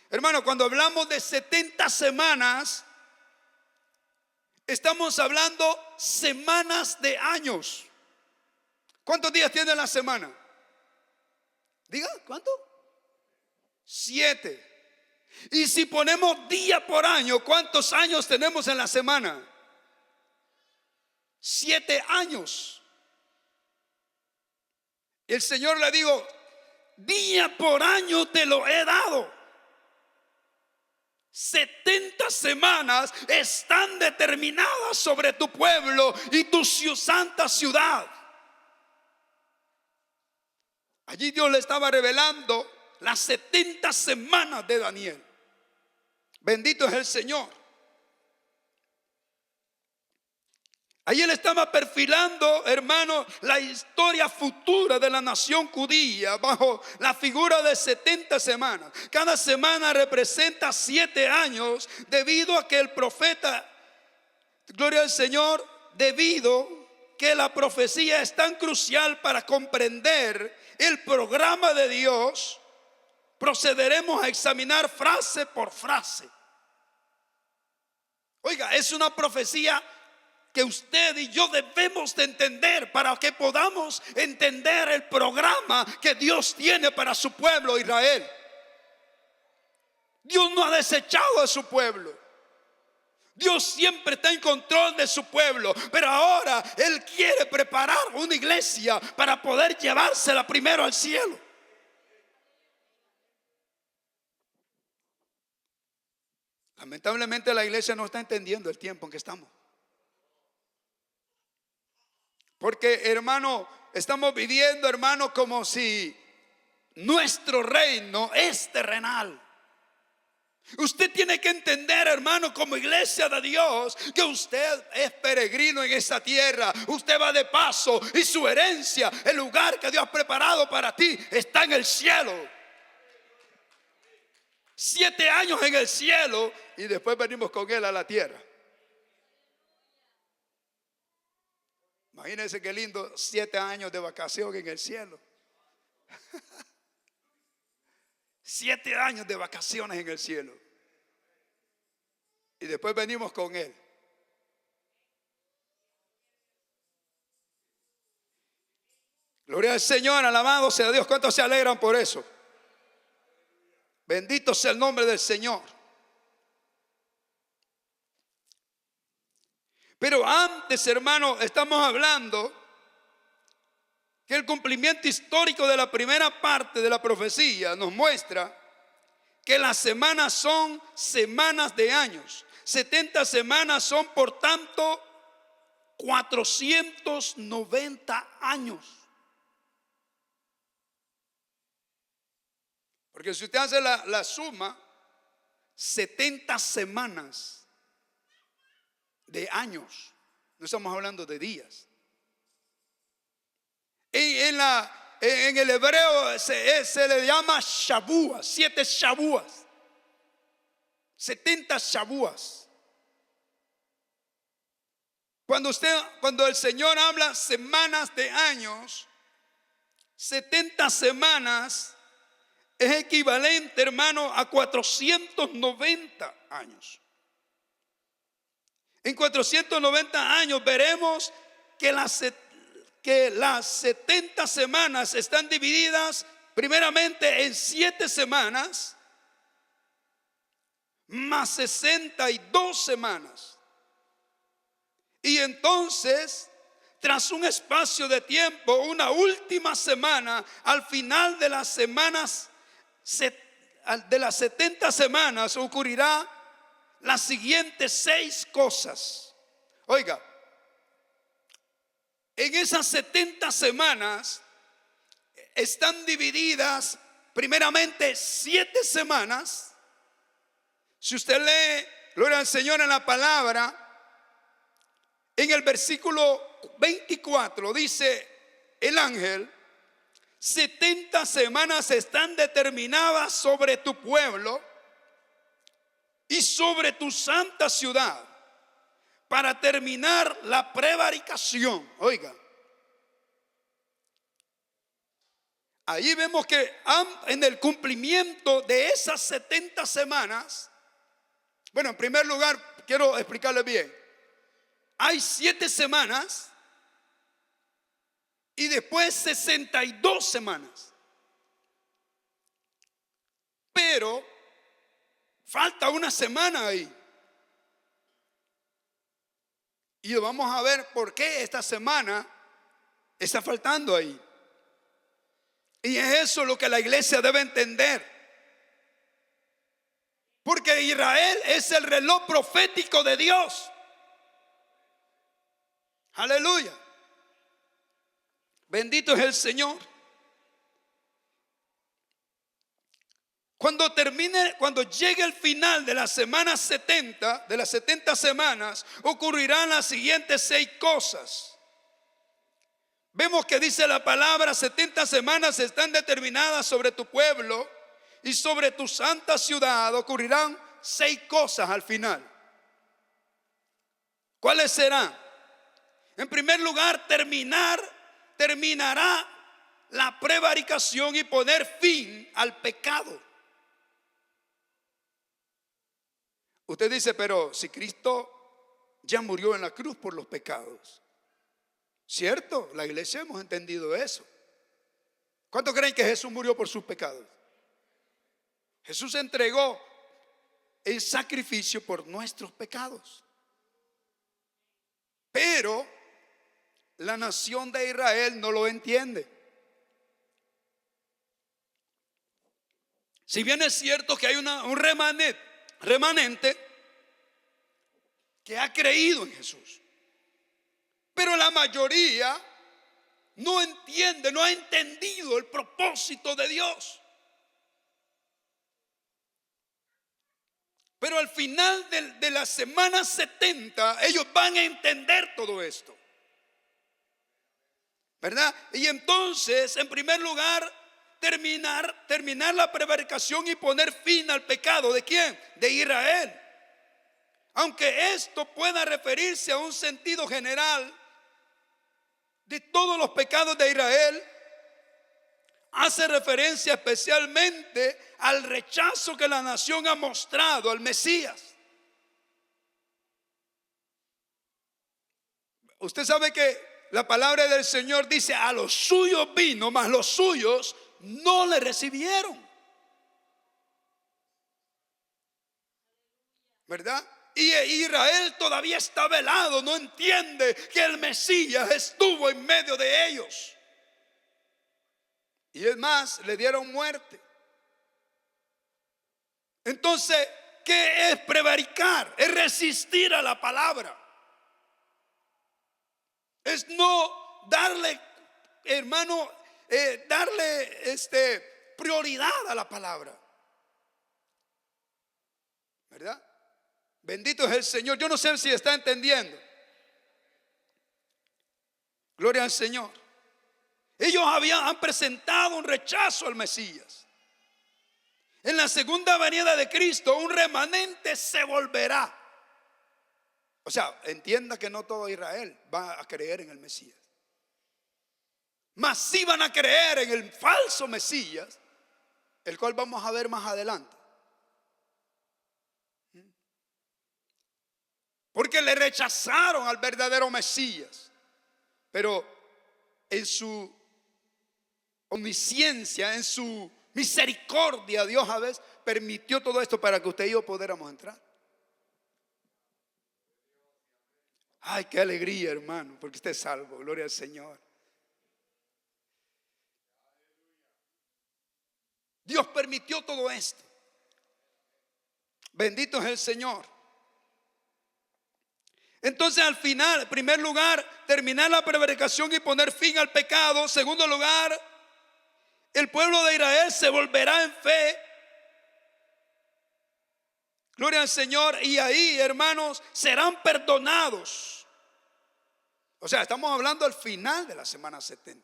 Hermano, cuando hablamos de 70 semanas, estamos hablando semanas de años. ¿Cuántos días tiene la semana? Diga, ¿cuánto? 7. Y si ponemos día por año, ¿cuántos años tenemos en la semana? 7 años. Y el Señor le dijo: día por año te lo he dado. 70 semanas están determinadas sobre tu pueblo y tu santa ciudad. Allí Dios le estaba revelando las 70 semanas de Daniel. Bendito es el Señor. Allí él estaba perfilando, hermano, la historia futura de la nación judía bajo la figura de 70 semanas. Cada semana representa 7 años, debido a que el profeta, gloria al Señor, debido que la profecía es tan crucial para comprender el programa de Dios, procederemos a examinar frase por frase. Oiga, es una profecía que usted y yo debemos de entender para que podamos entender el programa que Dios tiene para su pueblo Israel. Dios no ha desechado a su pueblo. Dios siempre está en control de su pueblo, pero ahora Él quiere preparar una iglesia para poder llevársela primero al cielo. Lamentablemente la iglesia no está entendiendo el tiempo en que estamos. Porque, hermano, estamos viviendo, hermano, como si nuestro reino es terrenal. Usted tiene que entender, hermano, como iglesia de Dios, que usted es peregrino en esta tierra. Usted va de paso y su herencia, el lugar que Dios ha preparado para ti, está en el cielo. 7 años en el cielo y después venimos con Él a la tierra. Imagínense qué lindo, 7 años de vacación en el cielo. 7 años de vacaciones en el cielo. Y después venimos con Él. Gloria al Señor, alabado sea Dios. ¿Cuántos se alegran por eso? Bendito sea el nombre del Señor. Pero antes, hermano, estamos hablando que el cumplimiento histórico de la primera parte de la profecía nos muestra que las semanas son semanas de años. 70 semanas son, por tanto, 490 años. Porque si usted hace la suma, 70 semanas de años, no estamos hablando de días. En el hebreo se le llama Shabuas, 7 Shabuas, 70 Shabuas. Cuando el Señor habla semanas de años, 70 semanas es equivalente, hermano, a 490 años. En 490 años veremos que las 70 semanas están divididas primeramente en 7 semanas más 62 semanas. Y entonces, tras un espacio de tiempo, una última semana, al final de las semanas, de las 70 semanas, ocurrirá las siguientes 6 cosas. Oiga, en esas 70 semanas están divididas primeramente 7 semanas. Si usted lee, gloria al Señor, en la palabra, en el versículo 24 dice el ángel: 70 semanas están determinadas sobre tu pueblo y sobre tu santa ciudad, para terminar la prevaricación. Oiga, ahí vemos que en el cumplimiento de esas 70 semanas, bueno, en primer lugar quiero explicarle bien. Hay 7 semanas y después 62 semanas. Pero falta una semana ahí. Y vamos a ver por qué esta semana está faltando ahí. Y es eso lo que la iglesia debe entender. Porque Israel es el reloj profético de Dios. Aleluya. Bendito es el Señor. Cuando llegue el final de la semana 70, de las 70 semanas, ocurrirán las siguientes 6 cosas. Vemos que dice la palabra: 70 semanas están determinadas sobre tu pueblo y sobre tu santa ciudad. Ocurrirán 6 cosas al final. ¿Cuáles serán? En primer lugar, terminará la prevaricación y poner fin al pecado. Usted dice: pero si Cristo ya murió en la cruz por los pecados. ¿Cierto? La iglesia hemos entendido eso. ¿Cuántos creen que Jesús murió por sus pecados? Jesús entregó el sacrificio por nuestros pecados. Pero la nación de Israel no lo entiende. Si bien es cierto que hay un remanente que ha creído en Jesús, pero la mayoría no entiende, no ha entendido el propósito de Dios. Pero al final de la semana 70 ellos van a entender todo esto, ¿verdad? Y entonces, en primer lugar, terminar la prevaricación y poner fin al pecado. ¿De quién? De Israel. Aunque esto pueda referirse a un sentido general de todos los pecados de Israel, hace referencia especialmente al rechazo que la nación ha mostrado al Mesías. Usted sabe que la palabra del Señor dice: a los suyos vino, mas los suyos no le recibieron. ¿Verdad? Y Israel todavía está velado, no entiende que el Mesías estuvo en medio de ellos. Y es más, le dieron muerte. Entonces, ¿qué es prevaricar? Es resistir a la palabra. Es no darle, hermano, prioridad a la palabra. ¿Verdad? Bendito es el Señor. Yo no sé si está entendiendo. Gloria al Señor. Ellos han presentado un rechazo al Mesías. En la segunda venida de Cristo, un remanente se volverá. O sea, entienda que no todo Israel va a creer en el Mesías, mas sí van a creer en el falso Mesías, el cual vamos a ver más adelante. Porque le rechazaron al verdadero Mesías. Pero en su omnisciencia, en su misericordia, Dios a veces permitió todo esto para que usted y yo pudiéramos entrar. Ay, qué alegría, hermano, porque usted es salvo. Gloria al Señor. Dios permitió todo esto. Bendito es el Señor. Entonces, al final, en primer lugar, terminar la prevaricación y poner fin al pecado. En segundo lugar, el pueblo de Israel se volverá en fe. Gloria al Señor. Y ahí, hermanos, serán perdonados. O sea, estamos hablando al final de la semana 70.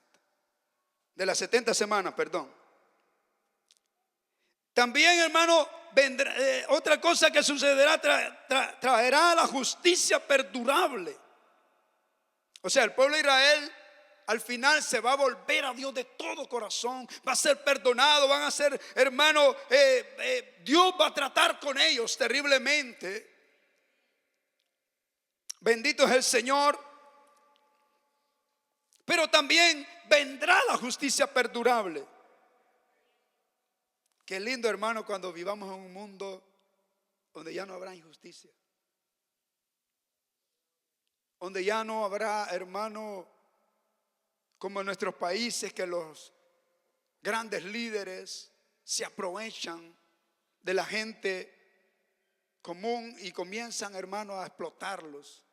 De las 70 semanas, perdón. También, hermano, vendrá, otra cosa que sucederá, traerá la justicia perdurable. O sea, el pueblo de Israel al final se va a volver a Dios de todo corazón, va a ser perdonado, van a ser, hermano, Dios va a tratar con ellos terriblemente. Bendito es el Señor. Pero también vendrá la justicia perdurable. Qué lindo, hermano, cuando vivamos en un mundo donde ya no habrá injusticia. Donde ya no habrá, hermano, como en nuestros países, que los grandes líderes se aprovechan de la gente común y comienzan, hermano, a explotarlos.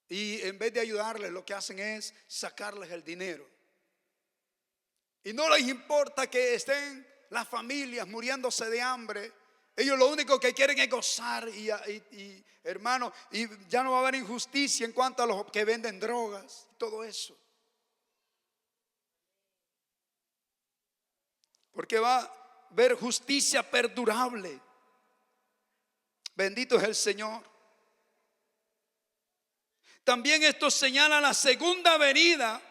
Y en vez de ayudarles, lo que hacen es sacarles el dinero. Y no les importa que estén las familias muriéndose de hambre. Ellos lo único que quieren es gozar y hermano, y ya no va a haber injusticia en cuanto a los que venden drogas, todo eso. Porque va a haber justicia perdurable. Bendito es el Señor. También esto señala la segunda venida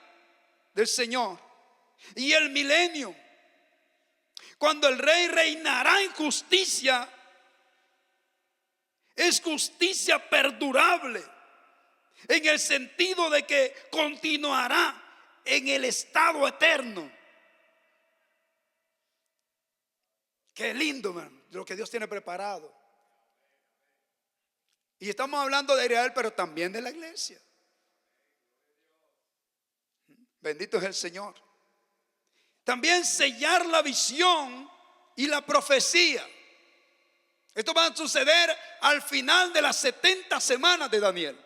del Señor y el milenio, cuando el Rey reinará en justicia. Es justicia perdurable, en el sentido de que continuará en el estado eterno. Qué lindo, hermano, lo que Dios tiene preparado. Y estamos hablando de Israel, pero también de la iglesia. Bendito es el Señor. También sellar la visión y la profecía. Esto va a suceder al final de las 70 semanas de Daniel.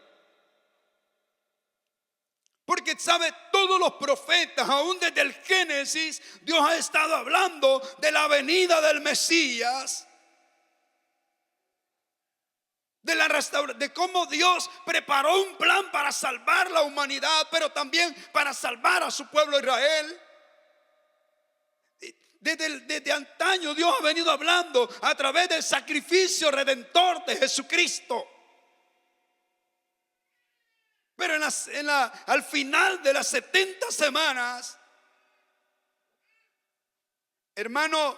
Porque sabe, todos los profetas, aún desde el Génesis, Dios ha estado hablando de la venida del Mesías, de cómo Dios preparó un plan para salvar la humanidad, pero también para salvar a su pueblo Israel. Desde antaño Dios ha venido hablando a través del sacrificio redentor de Jesucristo. Pero al final de las 70 semanas, hermano,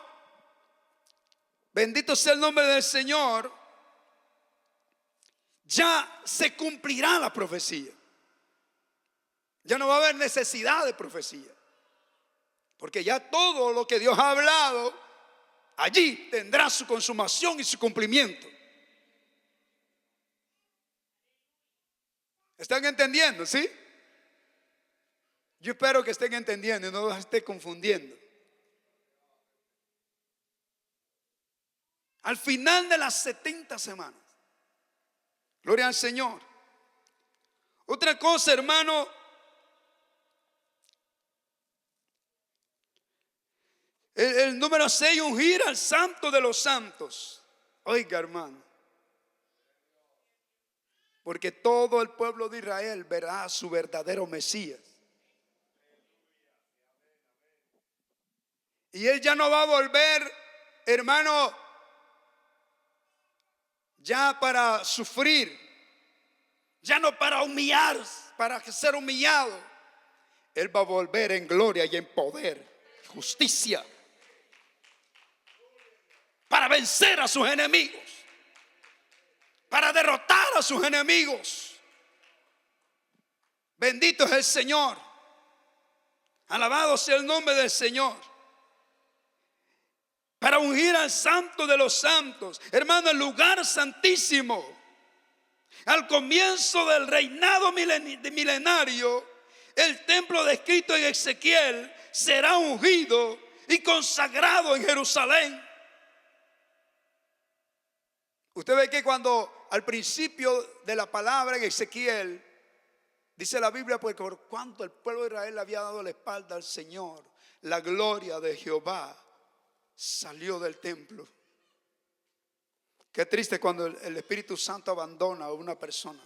bendito sea el nombre del Señor, ya se cumplirá la profecía. Ya no va a haber necesidad de profecía, porque ya todo lo que Dios ha hablado allí tendrá su consumación y su cumplimiento. ¿Están entendiendo? ¿Sí? Yo espero que estén entendiendo y no los esté confundiendo. Al final de las 70 semanas, gloria al Señor. Otra cosa, hermano, el número 6, ungir al santo de los santos. Oiga, hermano, porque todo el pueblo de Israel verá a su verdadero Mesías. Y él ya no va a volver, hermano, ya para sufrir, ya no para humillar, para ser humillado. Él va a volver en gloria y en poder, justicia, para vencer a sus enemigos, para derrotar a sus enemigos. Bendito es el Señor. Alabado sea el nombre del Señor. Para ungir al santo de los santos, hermano, el lugar santísimo. Al comienzo del reinado milenario, el templo descrito en Ezequiel será ungido y consagrado en Jerusalén. Usted ve que cuando al principio de la palabra en Ezequiel, dice la Biblia, pues por cuanto el pueblo de Israel había dado la espalda al Señor, la gloria de Jehová salió del templo. Qué triste cuando el Espíritu Santo abandona a una persona.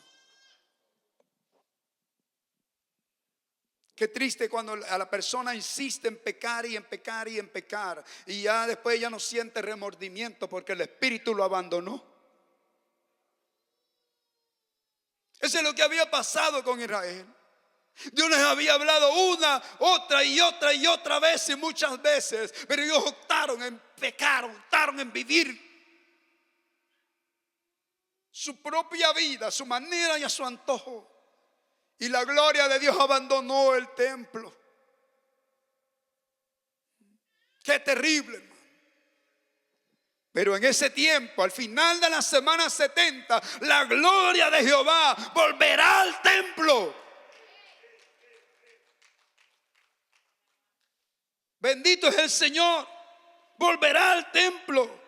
Qué triste cuando a la persona insiste en pecar y en pecar y en pecar, y ya después ya no siente remordimiento porque el Espíritu lo abandonó. Eso es lo que había pasado con Israel. Dios les había hablado una, otra y otra vez y muchas veces, pero ellos optaron en pecar, optaron en vivir su propia vida, a su manera y a su antojo. Y la gloria de Dios abandonó el templo. Qué terrible, hermano. Pero en ese tiempo, al final de la semana 70, la gloria de Jehová volverá al templo. Bendito es el Señor. Volverá al templo.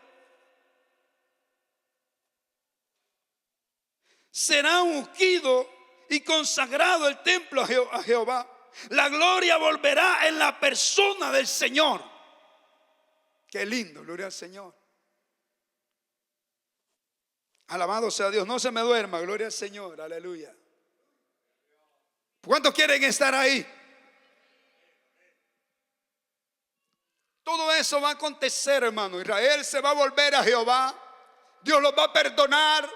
Será ungido y consagrado el templo a Jehová. La gloria volverá en la persona del Señor. Qué lindo, gloria al Señor. Alabado sea Dios. No se me duerma, gloria al Señor, aleluya. ¿Cuántos quieren estar ahí? Todo eso va a acontecer, hermano. Israel se va a volver a Jehová. Dios los va a perdonar.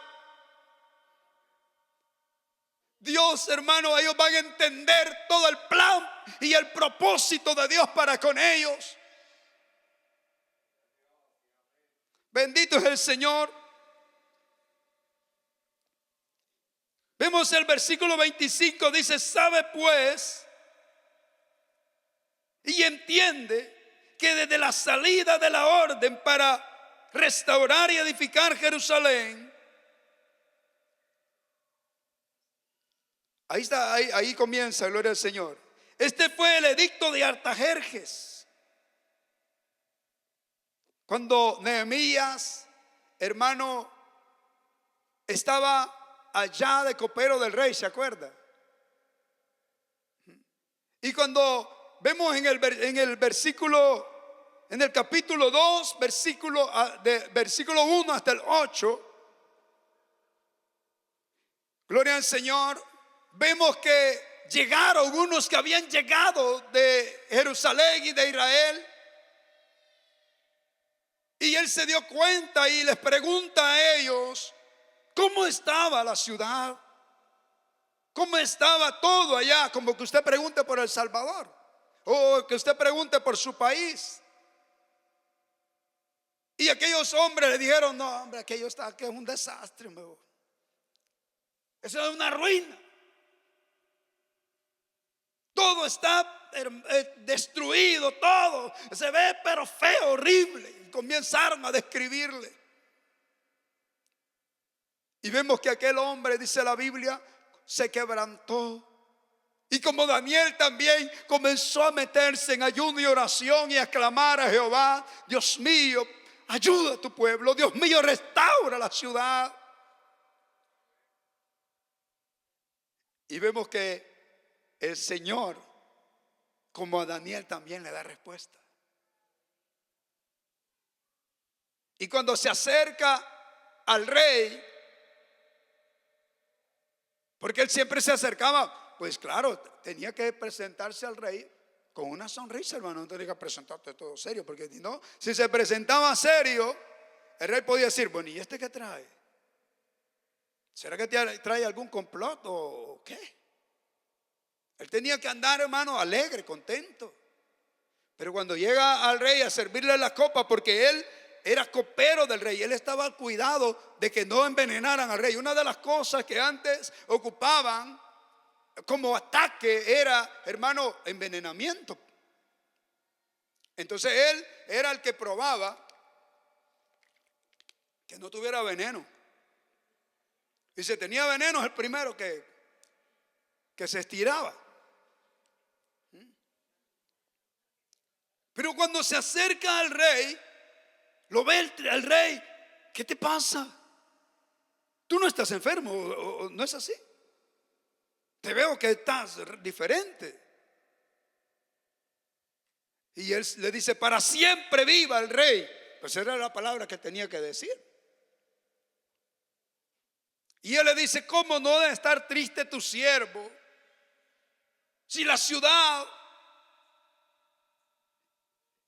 Dios, hermano, ellos van a entender todo el plan y el propósito de Dios para con ellos. Bendito es el Señor. Vemos el versículo 25, dice: sabe pues y entiende que desde la salida de la orden para restaurar y edificar Jerusalén, ahí está, ahí comienza, gloria al Señor. Este fue el edicto de Artajerjes. Cuando Nehemías, hermano, estaba allá de copero del rey, ¿se acuerda? Y cuando vemos en el versículo, en el capítulo 2, versículo 1 hasta el 8, gloria al Señor, vemos que llegaron unos que habían llegado de Jerusalén y de Israel. Y él se dio cuenta y les pregunta a ellos cómo estaba la ciudad, cómo estaba todo allá, como que usted pregunte por El Salvador o que usted pregunte por su país. Y aquellos hombres le dijeron: no, hombre, aquello está, que es un desastre, eso es una ruina. Todo está destruido, todo se ve pero feo, horrible. Y comienzaron a describirle. Y vemos que aquel hombre, dice la Biblia, se quebrantó. Y como Daniel también comenzó a meterse en ayuno y oración y a clamar a Jehová: Dios mío, ayuda a tu pueblo. Dios mío, restaura la ciudad. Y vemos que el Señor, como a Daniel, también le da respuesta. Y cuando se acerca al rey, porque él siempre se acercaba, pues claro, tenía que presentarse al rey con una sonrisa, hermano. No tenía que presentarte todo serio, porque no, si se presentaba serio, el rey podía decir: bueno, ¿y este qué trae? ¿Será que trae algún complot o qué? Él tenía que andar, hermano, alegre, contento. Pero cuando llega al rey a servirle la copa, porque él era copero del rey, él estaba al cuidado de que no envenenaran al rey. Una de las cosas que antes ocupaban como ataque era, hermano, envenenamiento. Entonces él era el que probaba que no tuviera veneno. Y si tenía veneno, es el primero que se estiraba. Pero cuando se acerca al rey, lo ve el rey: ¿qué te pasa? Tú no estás enfermo, ¿o no es así? Te veo que estás diferente. Y él le dice: para siempre viva el rey. Pues era la palabra que tenía que decir. Y él le dice: ¿cómo no debe estar triste tu siervo si la ciudad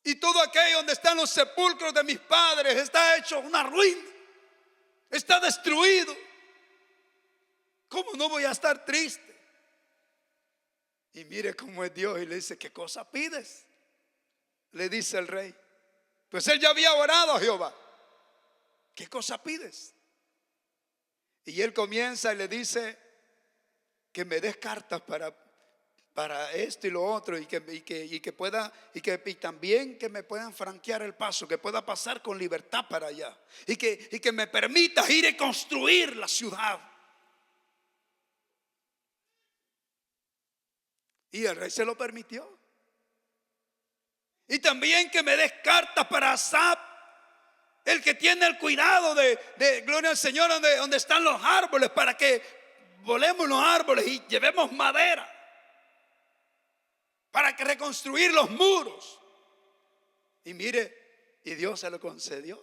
y todo aquello donde están los sepulcros de mis padres está hecho una ruina, está destruido? ¿Cómo no voy a estar triste? Y mire cómo es Dios, y le dice: ¿qué cosa pides? Le dice el rey. Pues él ya había orado a Jehová: ¿qué cosa pides? Y él comienza y le dice: que me des cartas para esto y lo otro, y que pueda, y también que me puedan franquear el paso, que pueda pasar con libertad para allá, y que me permita ir y construir la ciudad. Y el rey se lo permitió. Y también que me des cartas para Asaf, el que tiene el cuidado de gloria al Señor, donde están los árboles, para que volemos los árboles y llevemos madera para que reconstruir los muros. Y mire, y Dios se lo concedió.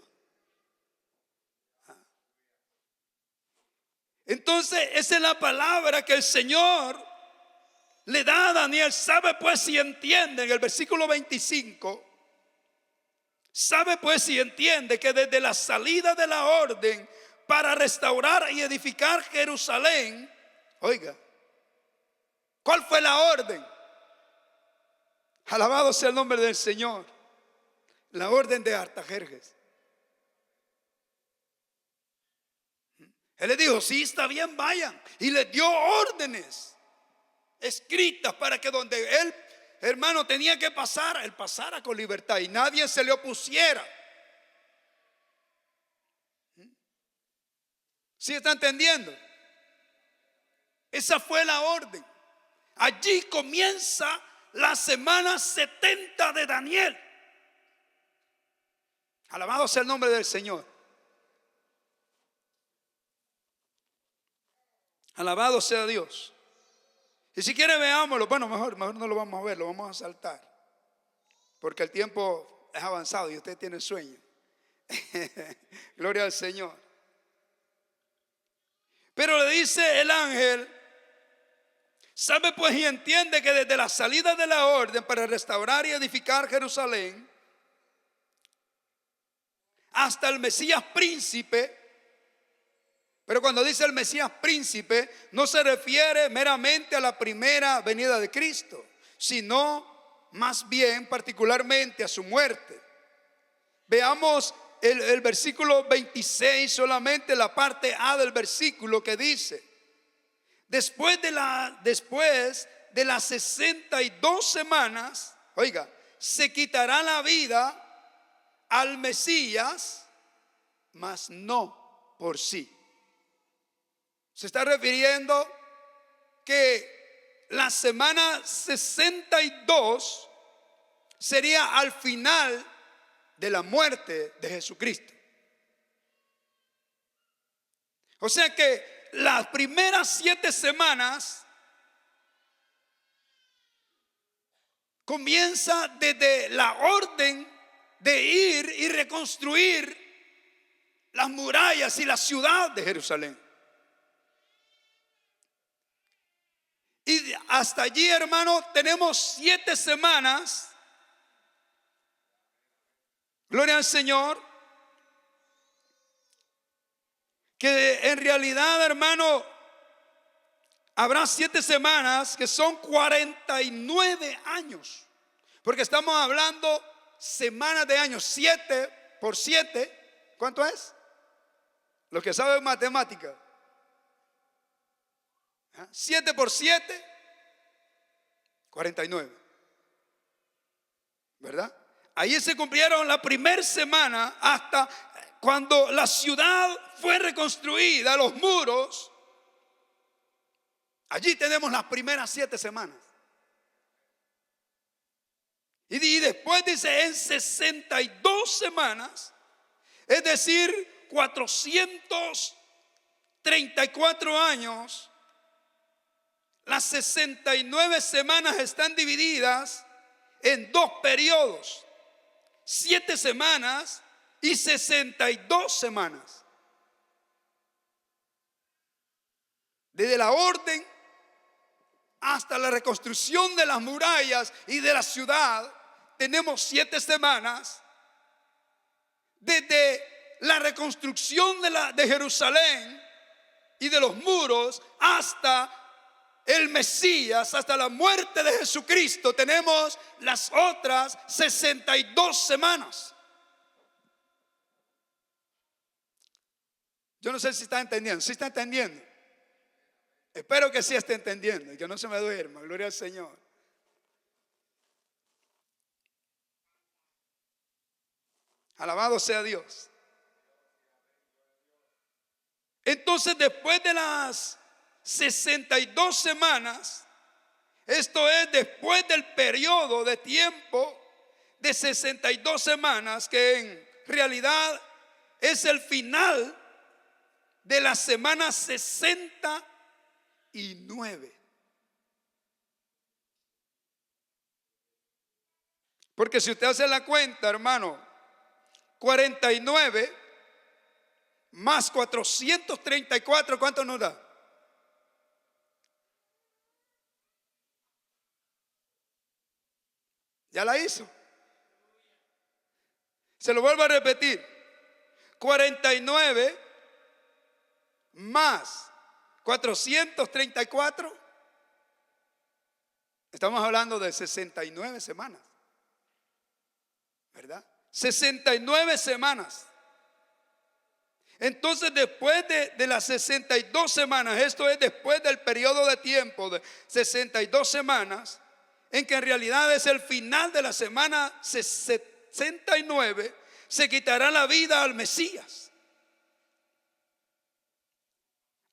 Entonces esa es la palabra que el Señor le da a Daniel. Sabe pues si entiende, en el versículo 25, sabe pues si entiende que desde la salida de la orden para restaurar y edificar Jerusalén, oiga, ¿cuál fue la orden? Alabado sea el nombre del Señor. La orden de Artajerjes. Él le dijo, sí, está bien, vayan. Y le dio órdenes escritas para que donde él, hermano, tenía que pasar, él pasara con libertad y nadie se le opusiera. ¿Sí está entendiendo? Esa fue la orden. Allí comienza la semana 70 de Daniel. Alabado sea el nombre del Señor. Alabado sea Dios. Y si quiere veámoslo. Bueno, mejor no lo vamos a ver, lo vamos a saltar, porque el tiempo es avanzado y usted tiene sueño. Gloria al Señor. Pero le dice el ángel, sabe pues y entiende que desde la salida de la orden para restaurar y edificar Jerusalén hasta el Mesías príncipe. Pero cuando dice el Mesías príncipe, no se refiere meramente a la primera venida de Cristo, sino más bien particularmente a su muerte. Veamos el versículo 26, solamente la parte A del versículo, que dice: después de las 62 semanas, oiga, se quitará la vida al Mesías, mas no por sí. Se está refiriendo que la semana 62 sería al final de la muerte de Jesucristo. O sea que las primeras 7 semanas comienza desde la orden de ir y reconstruir las murallas y la ciudad de Jerusalén. Y hasta allí, hermano, tenemos 7 semanas. Gloria al Señor. Que en realidad, hermano, habrá 7 semanas que son 49 años. Porque estamos hablando semanas de años. 7 por 7, ¿cuánto es? Los que saben matemática. 7 por 7, 49. ¿Verdad? Ahí se cumplieron la primera semana hasta cuando la ciudad fue reconstruida, los muros. Allí tenemos las primeras 7 semanas. Y después dice en 62 semanas, es decir, 434 años. Las 69 semanas están divididas en 2 periodos: 7 semanas y 62 semanas. Desde la orden hasta la reconstrucción de las murallas y de la ciudad tenemos 7 semanas. Desde la reconstrucción de Jerusalén y de los muros hasta el Mesías, hasta la muerte de Jesucristo, tenemos las otras 62 semanas. Yo no sé si está entendiendo. ¿Sí está entendiendo? Espero que sí esté entendiendo y que no se me duerma. Gloria al Señor. Alabado sea Dios. Entonces, después de las 62 semanas, esto es después del periodo de tiempo de 62 semanas, que en realidad es el final de la semana 69. Porque si usted hace la cuenta, hermano, 49 más 434, ¿cuánto nos da? ¿Ya la hizo? Se lo vuelvo a repetir. 49 más 434. Estamos hablando de 69 semanas, ¿verdad? 69 semanas. Entonces, después de las 62 semanas, esto es después del periodo de tiempo de 62 semanas, en que en realidad es el final de la semana 69, se quitará la vida al Mesías.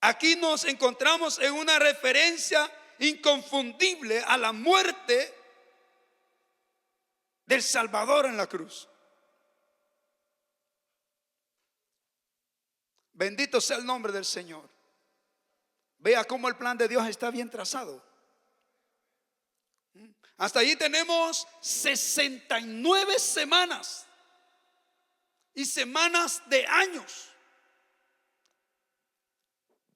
Aquí nos encontramos en una referencia inconfundible a la muerte del Salvador en la cruz. Bendito sea el nombre del Señor. Vea cómo el plan de Dios está bien trazado. Hasta allí tenemos 69 semanas y semanas de años.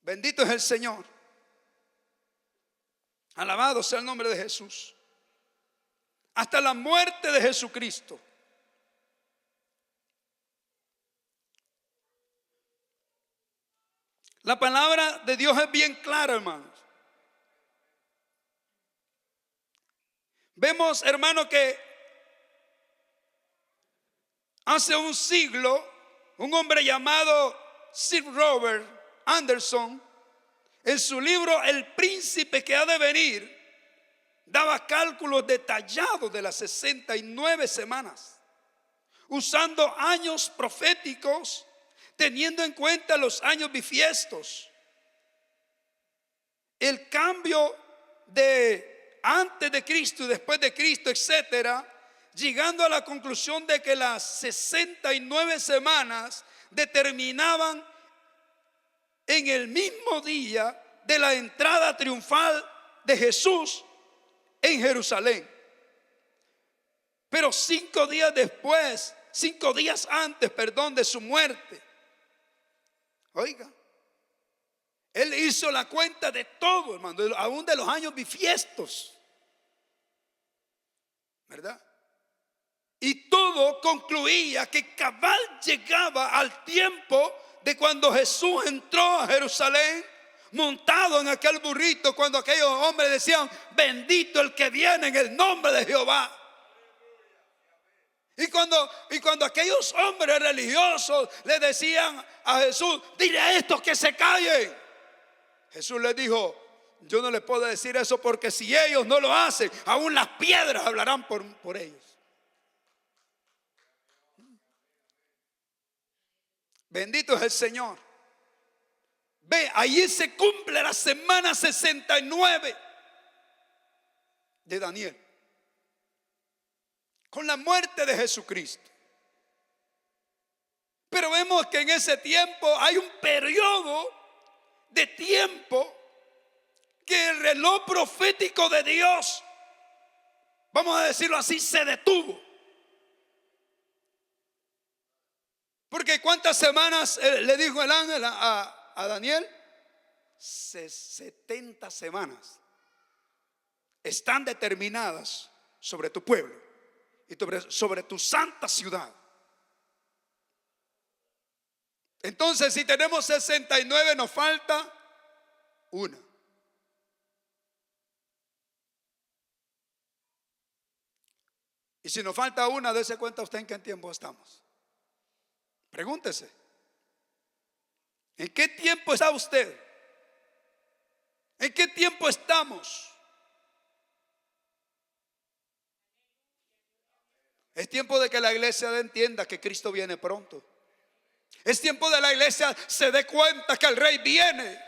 Bendito es el Señor. Alabado sea el nombre de Jesús. Hasta la muerte de Jesucristo. La palabra de Dios es bien clara, hermanos. Vemos, hermano, que hace un siglo un hombre llamado Sir Robert Anderson, en su libro El príncipe que ha de venir, daba cálculos detallados de las 69 semanas, usando años proféticos, teniendo en cuenta los años bisiestos, el cambio de antes de Cristo y después de Cristo, etcétera, llegando a la conclusión de que las 69 semanas determinaban en el mismo día de la entrada triunfal de Jesús en Jerusalén. Pero 5 días después, 5 días antes, de su muerte, oiga, él hizo la cuenta de todo, hermano, aún de los años bisiestos, ¿verdad? Y todo concluía que cabal llegaba al tiempo de cuando Jesús entró a Jerusalén montado en aquel burrito, cuando aquellos hombres decían: bendito el que viene en el nombre de Jehová. Y cuando aquellos hombres religiosos le decían a Jesús: dile a estos que se callen, Jesús les dijo: yo no les puedo decir eso, porque si ellos no lo hacen, aún las piedras hablarán por ellos. Bendito es el Señor. Ve, ahí se cumple la semana 69 de Daniel, con la muerte de Jesucristo. Pero vemos que en ese tiempo hay un periodo de tiempo que el reloj profético de Dios, vamos a decirlo así, se detuvo. Porque ¿cuántas semanas le dijo el ángel a Daniel? 70 semanas están determinadas sobre tu pueblo y sobre tu santa ciudad. Entonces, si tenemos 69, nos falta una. Y si nos falta una, dése cuenta usted en qué tiempo estamos. Pregúntese: ¿en qué tiempo está usted? ¿En qué tiempo estamos? Es tiempo de que la iglesia entienda que Cristo viene pronto. Es tiempo de la iglesia se dé cuenta que el Rey viene.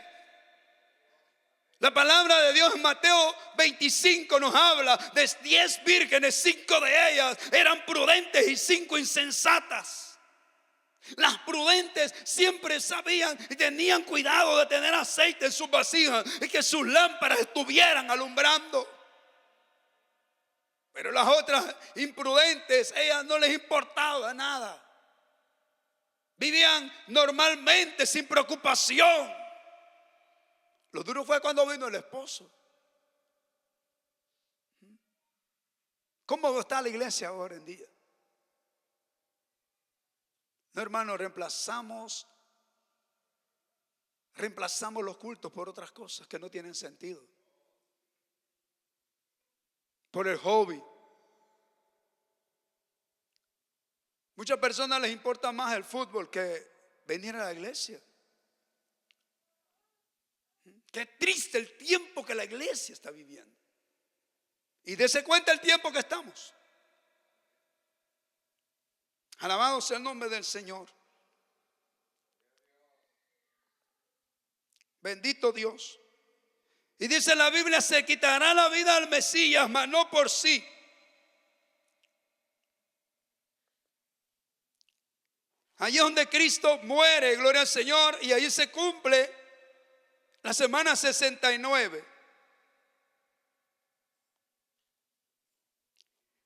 La palabra de Dios en Mateo 25 nos habla de 10 vírgenes, 5 de ellas eran prudentes y 5 insensatas. Las prudentes siempre sabían y tenían cuidado de tener aceite en sus vasijas y que sus lámparas estuvieran alumbrando. Pero las otras imprudentes, ellas no les importaba nada. Vivían normalmente sin preocupación. Lo duro fue cuando vino el esposo. ¿Cómo está la iglesia ahora en día? No, hermano, reemplazamos los cultos por otras cosas que no tienen sentido. Por el hobby. Muchas personas les importa más el fútbol que venir a la iglesia. Qué triste el tiempo que la iglesia está viviendo. Y dése cuenta el tiempo que estamos. Alabado sea el nombre del Señor. Bendito Dios. Y dice la Biblia: se quitará la vida al Mesías, mas no por sí. Allí es donde Cristo muere, gloria al Señor, y allí se cumple la semana 69.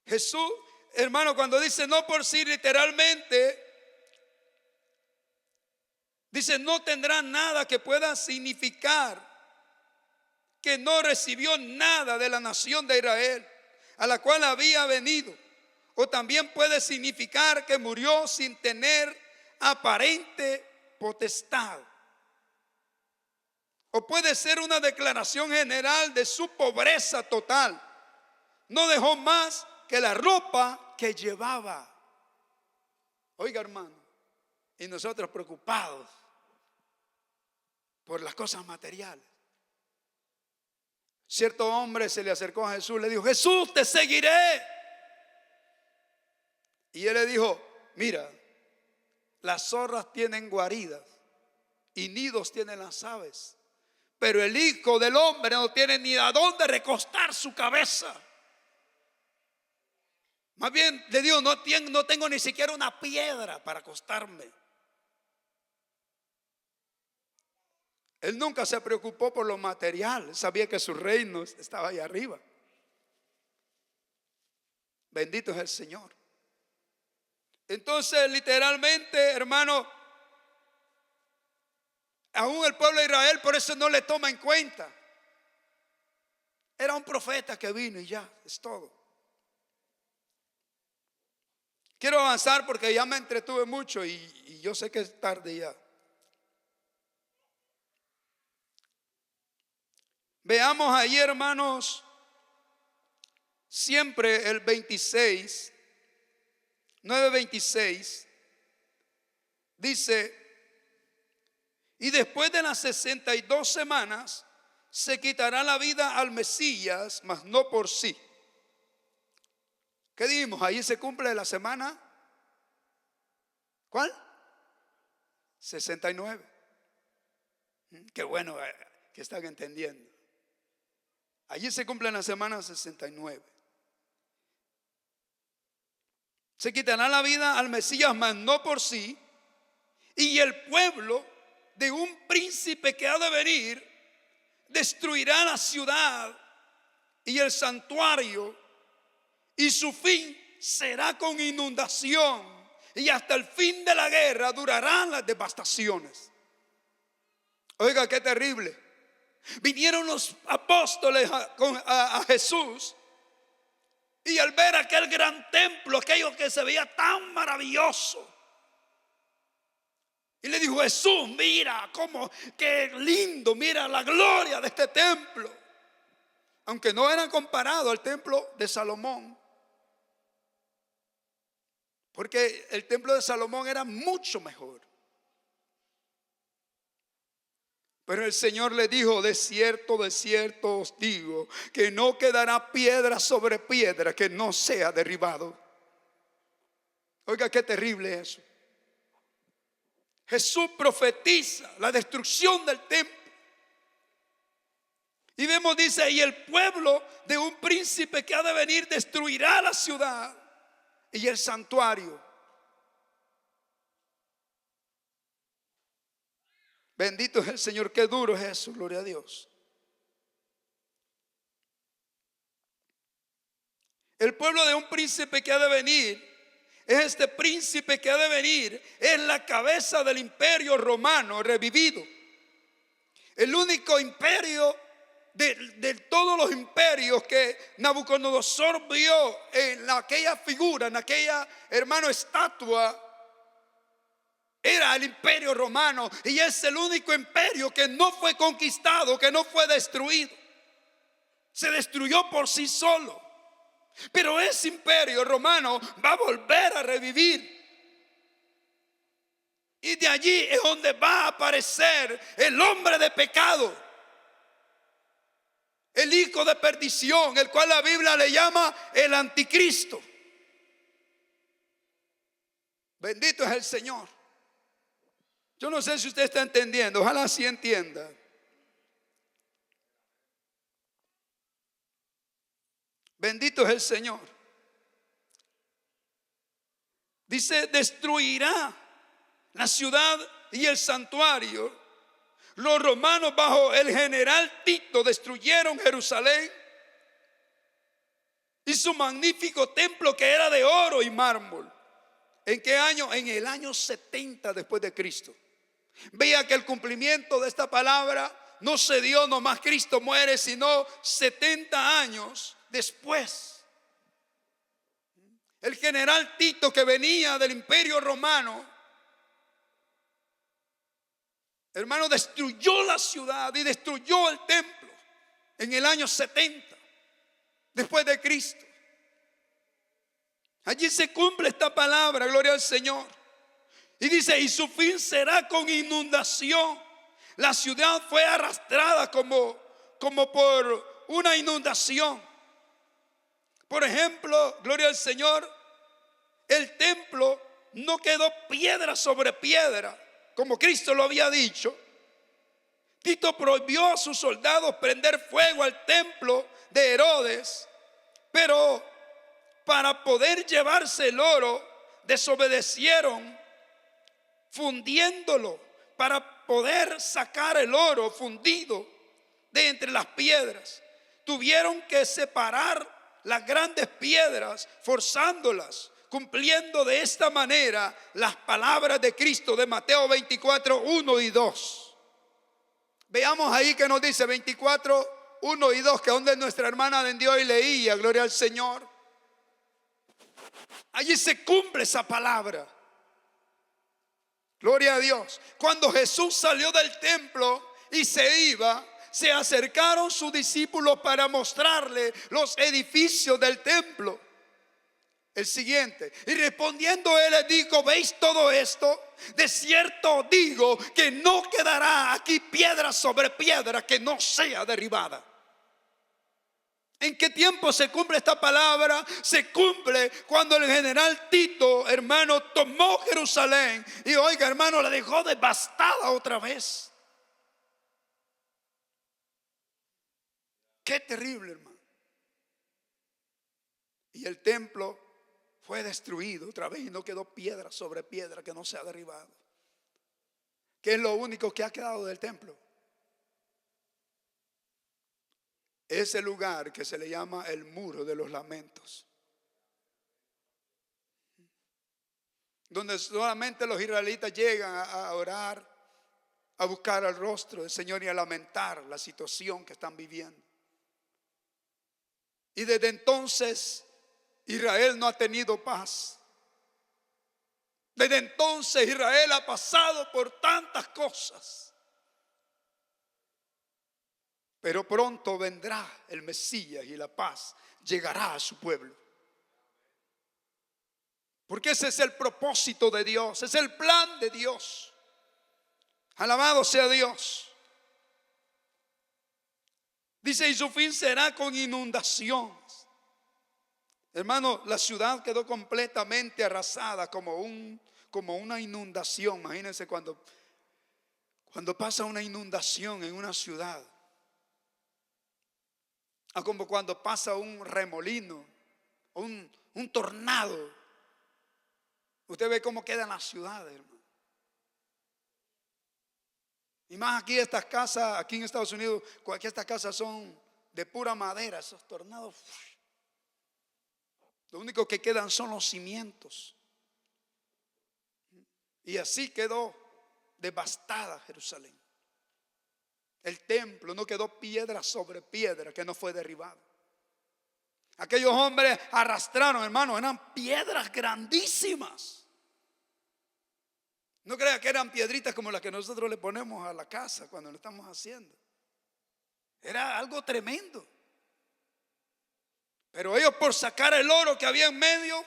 Jesús, hermano, cuando dice no por sí, literalmente dice no tendrá nada que pueda significar que no recibió nada de la nación de Israel a la cual había venido. O también puede significar que murió sin tener aparente potestad. O puede ser una declaración general de su pobreza total. No dejó más que la ropa que llevaba. Oiga, hermano, y nosotros preocupados por las cosas materiales. Cierto hombre se le acercó a Jesús, le dijo: Jesús, te seguiré. Y él le dijo: mira, las zorras tienen guaridas y nidos tienen las aves, pero el Hijo del Hombre no tiene ni a dónde recostar su cabeza. Más bien le digo, no tengo ni siquiera una piedra para acostarme. Él nunca se preocupó por lo material. Sabía que su reino estaba ahí arriba. Bendito es el Señor. Entonces, literalmente, hermano, aún el pueblo de Israel por eso no le toma en cuenta. Era un profeta que vino y ya, es todo. Quiero avanzar porque ya me entretuve mucho y yo sé que es tarde ya. Veamos ahí, hermanos, siempre el 26, 9:26, dice: y después de las 62 semanas se quitará la vida al Mesías, mas no por sí. ¿Qué dijimos? Ahí se cumple la semana. ¿Cuál? 69. Qué bueno que están entendiendo. Allí se cumple la semana 69. Se quitará la vida al Mesías, mas no por sí. Y el pueblo de un príncipe que ha de venir destruirá la ciudad y el santuario, y su fin será con inundación, y hasta el fin de la guerra durarán las devastaciones. Oiga, qué terrible. Vinieron los apóstoles a Jesús, y al ver aquel gran templo, aquello que se veía tan maravilloso, y le dijo: Jesús, mira cómo, qué lindo, mira la gloria de este templo. Aunque no era comparado al templo de Salomón, porque el templo de Salomón era mucho mejor. Pero el Señor le dijo: de cierto os digo, que no quedará piedra sobre piedra que no sea derribado. Oiga, qué terrible eso. Jesús profetiza la destrucción del templo. Y vemos, dice, y el pueblo de un príncipe que ha de venir destruirá la ciudad y el santuario. Bendito es el Señor, qué duro es eso, gloria a Dios. El pueblo de un príncipe que ha de venir, es este príncipe que ha de venir, es la cabeza del imperio romano revivido. El único imperio de todos los imperios que Nabucodonosor vio en aquella figura, en aquella, hermano, estatua, era el imperio romano. Y es el único imperio que no fue conquistado, que no fue destruido. Se destruyó por sí solo. Pero ese imperio romano va a volver a revivir. Y de allí es donde va a aparecer el hombre de pecado, el hijo de perdición, el cual la Biblia le llama el anticristo. Bendito es el Señor. Yo no sé si usted está entendiendo, ojalá sí entienda. Bendito es el Señor. Dice: destruirá la ciudad y el santuario. Los romanos bajo el general Tito destruyeron Jerusalén y su magnífico templo, que era de oro y mármol. ¿En qué año? En el año 70 después de Cristo. Vea que el cumplimiento de esta palabra no se dio nomás Cristo muere, sino 70 años después. El general Tito, que venía del imperio romano, hermano, destruyó la ciudad y destruyó el templo en el año 70 después de Cristo. Allí se cumple esta palabra, gloria al Señor. Y dice: y su fin será con inundación. La ciudad fue arrastrada como por una inundación. Por ejemplo, gloria al Señor, el templo no quedó piedra sobre piedra, como Cristo lo había dicho. Tito prohibió a sus soldados prender fuego al templo de Herodes, pero para poder llevarse el oro, desobedecieron fundiéndolo, para poder sacar el oro fundido de entre las piedras. Tuvieron que separar las grandes piedras, forzándolas, cumpliendo de esta manera las palabras de Cristo de Mateo 24, 1 y 2. Veamos ahí que nos dice 24, 1 y 2, que donde nuestra hermana vendió y leía, gloria al Señor. Allí se cumple esa palabra. Gloria a Dios. Cuando Jesús salió del templo y se iba, se acercaron sus discípulos para mostrarle los edificios del templo. El siguiente: y respondiendo él les dijo: ¿veis todo esto? De cierto digo que no quedará aquí piedra sobre piedra que no sea derribada. ¿En qué tiempo se cumple esta palabra? Se cumple cuando el general Tito, hermano, tomó Jerusalén y, oiga, hermano, la dejó devastada otra vez. Qué terrible, hermano. Y el templo fue destruido otra vez y no quedó piedra sobre piedra que no sea derribado. ¿Qué es lo único que ha quedado del templo? Ese lugar que se le llama el muro de los lamentos, donde solamente los israelitas llegan a orar, a buscar el rostro del Señor y a lamentar la situación que están viviendo. Y desde entonces Israel no ha tenido paz. Desde entonces Israel ha pasado por tantas cosas. Pero pronto vendrá el Mesías y la paz llegará a su pueblo. Porque ese es el propósito de Dios, es el plan de Dios. Alabado sea Dios. Dice, y su fin será con inundaciones. Hermano, la ciudad quedó completamente arrasada como una inundación. Imagínense cuando pasa una inundación en una ciudad. O como cuando pasa un remolino, un tornado. Usted ve cómo quedan las ciudades, hermano. Y más aquí estas casas, aquí en Estados Unidos, estas casas son de pura madera. Esos tornados, lo único que quedan son los cimientos. Y así quedó devastada Jerusalén. El templo no quedó piedra sobre piedra que no fue derribado. Aquellos hombres arrastraron, hermano, eran piedras grandísimas. No crea que eran piedritas como las que nosotros le ponemos a la casa cuando lo estamos haciendo. Era algo tremendo. Pero ellos, por sacar el oro que había en medio,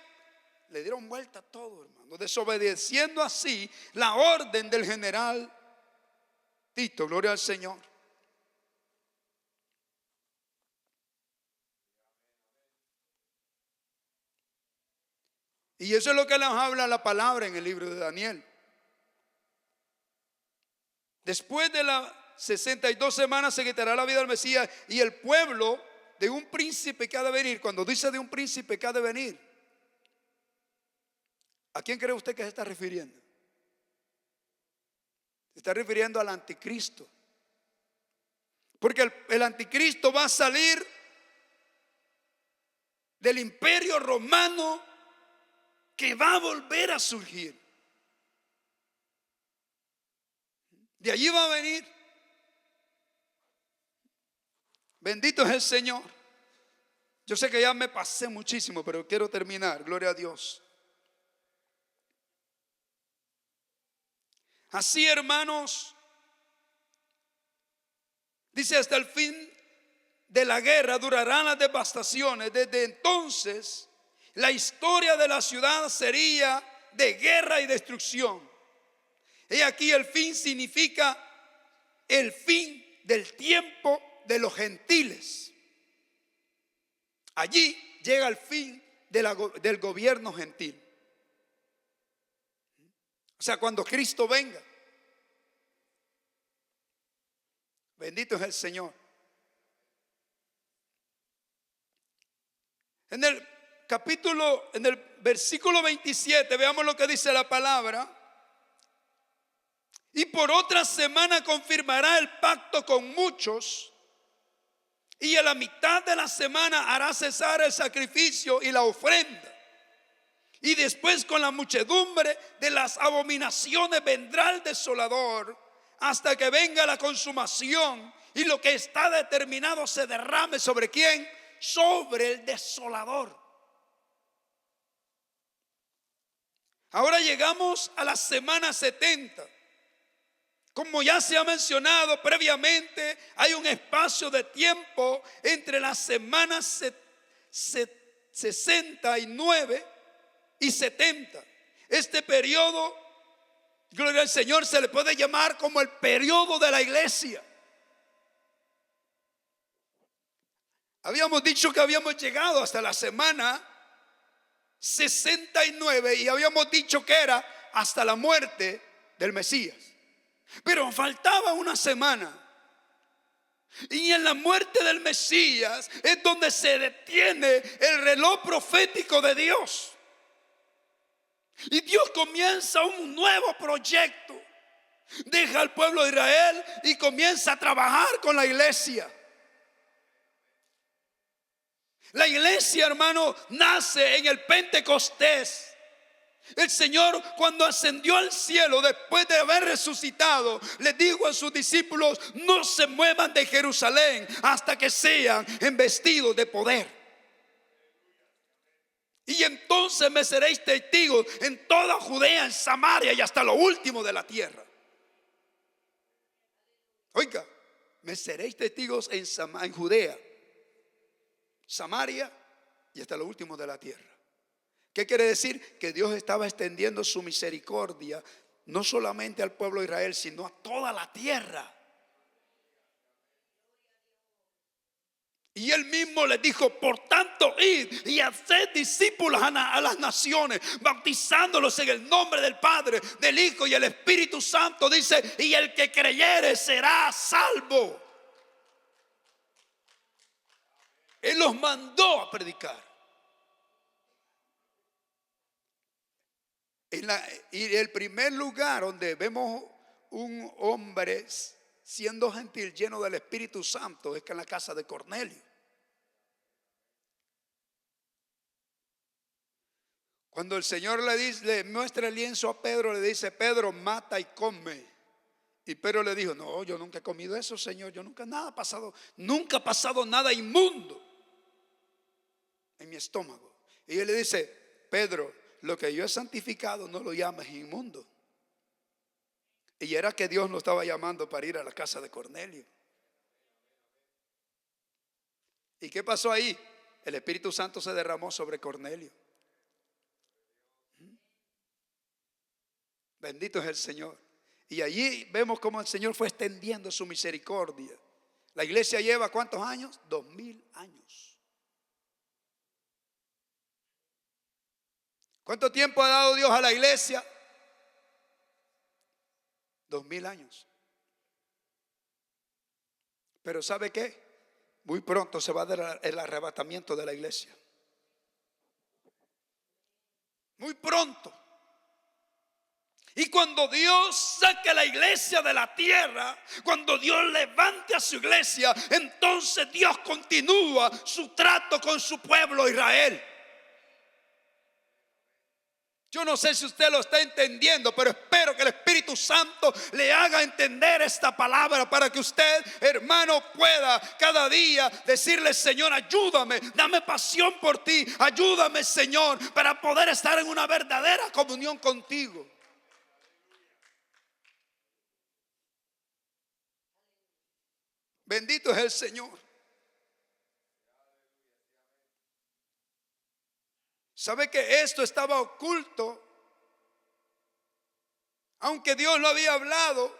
le dieron vuelta a todo, hermano, desobedeciendo así la orden del general Tito. Gloria al Señor. Y eso es lo que nos habla la palabra en el libro de Daniel. Después de las 62 semanas se quitará la vida del Mesías y el pueblo de un príncipe que ha de venir. Cuando dice de un príncipe que ha de venir, ¿a quién cree usted que se está refiriendo? Se está refiriendo al anticristo. Porque el anticristo va a salir del imperio romano que va a volver a surgir. De allí va a venir. Bendito es el Señor. Yo sé que ya me pasé muchísimo, pero quiero terminar. Gloria a Dios. Así, hermanos, dice, hasta el fin de la guerra durarán las devastaciones. Desde entonces, la historia de la ciudad sería de guerra y destrucción. Y aquí el fin significa el fin del tiempo de los gentiles. Allí llega el fin del gobierno gentil. O sea, cuando Cristo venga. Bendito es el Señor. En el versículo 27, veamos lo que dice la palabra. Y por otra semana confirmará el pacto con muchos, y a la mitad de la semana hará cesar el sacrificio y la ofrenda. Y después con la muchedumbre de las abominaciones vendrá el desolador, hasta que venga la consumación y lo que está determinado se derrame ¿sobre quién? Sobre el desolador. Ahora llegamos a la semana 70. Como ya se ha mencionado previamente, hay un espacio de tiempo entre las semanas 69 y 70. Este periodo, gloria al Señor, se le puede llamar como el periodo de la iglesia. Habíamos dicho que habíamos llegado hasta la semana 69 y habíamos dicho que era hasta la muerte del Mesías. Pero faltaba una semana. Y en la muerte del Mesías es donde se detiene el reloj profético de Dios. Y Dios comienza un nuevo proyecto. Deja al pueblo de Israel y comienza a trabajar con la iglesia. La iglesia, hermano, nace en el Pentecostés. El Señor, cuando ascendió al cielo después de haber resucitado, le dijo a sus discípulos: no se muevan de Jerusalén hasta que sean investidos de poder. Y entonces me seréis testigos en toda Judea, en Samaria y hasta lo último de la tierra. Oiga, me seréis testigos en Judea, Samaria y hasta lo último de la tierra. ¿Qué quiere decir? Que Dios estaba extendiendo su misericordia no solamente al pueblo de Israel, sino a toda la tierra. Y él mismo les dijo: por tanto, id y haced discípulos a las naciones, bautizándolos en el nombre del Padre, del Hijo y el Espíritu Santo. Dice: y el que creyere será salvo. Él los mandó a predicar. Y el primer lugar donde vemos un hombre siendo gentil, lleno del Espíritu Santo, es que en la casa de Cornelio. Cuando el Señor le muestra el lienzo a Pedro, le dice: Pedro, mata y come. Y Pedro le dijo: no, yo nunca he comido eso, Señor. Yo nunca nunca ha pasado nada inmundo en mi estómago. Y él le dice: Pedro, lo que yo he santificado no lo llames inmundo. Y era que Dios nos estaba llamando para ir a la casa de Cornelio. ¿Y qué pasó ahí? El Espíritu Santo se derramó sobre Cornelio. Bendito es el Señor. Y allí vemos cómo el Señor fue extendiendo su misericordia. La iglesia lleva ¿cuántos años? 2000 años. ¿Cuánto tiempo ha dado Dios a la iglesia? 2000 años. Pero ¿sabe qué? Muy pronto se va a dar el arrebatamiento de la iglesia. Muy pronto. Y cuando Dios saque a la iglesia de la tierra, cuando Dios levante a su iglesia, entonces Dios continúa su trato con su pueblo Israel. Yo no sé si usted lo está entendiendo, pero espero que el Espíritu Santo le haga entender esta palabra para que usted, hermano, pueda cada día decirle: Señor, ayúdame, dame pasión por ti, ayúdame, Señor, para poder estar en una verdadera comunión contigo. Bendito es el Señor. ¿Sabe que esto estaba oculto? Aunque Dios lo había hablado,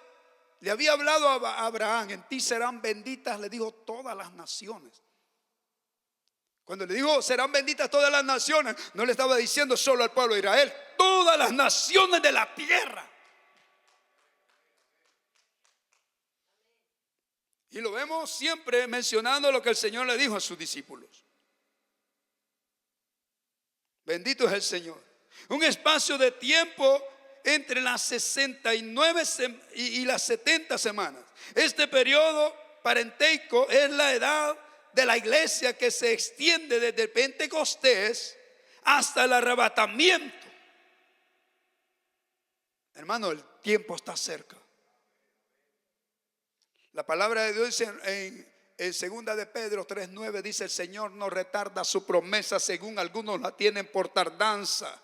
le había hablado a Abraham: en ti serán benditas, le dijo, todas las naciones. Cuando le dijo serán benditas todas las naciones, no le estaba diciendo solo al pueblo de Israel, todas las naciones de la tierra. Y lo vemos siempre mencionando lo que el Señor le dijo a sus discípulos. Bendito es el Señor. Un espacio de tiempo entre las 69 y las 70 semanas. Este periodo parenteico es la edad de la iglesia que se extiende desde el Pentecostés hasta el arrebatamiento. Hermano, el tiempo está cerca. La palabra de Dios dice en segunda de Pedro 3:9, dice: el Señor no retarda su promesa, según algunos la tienen por tardanza,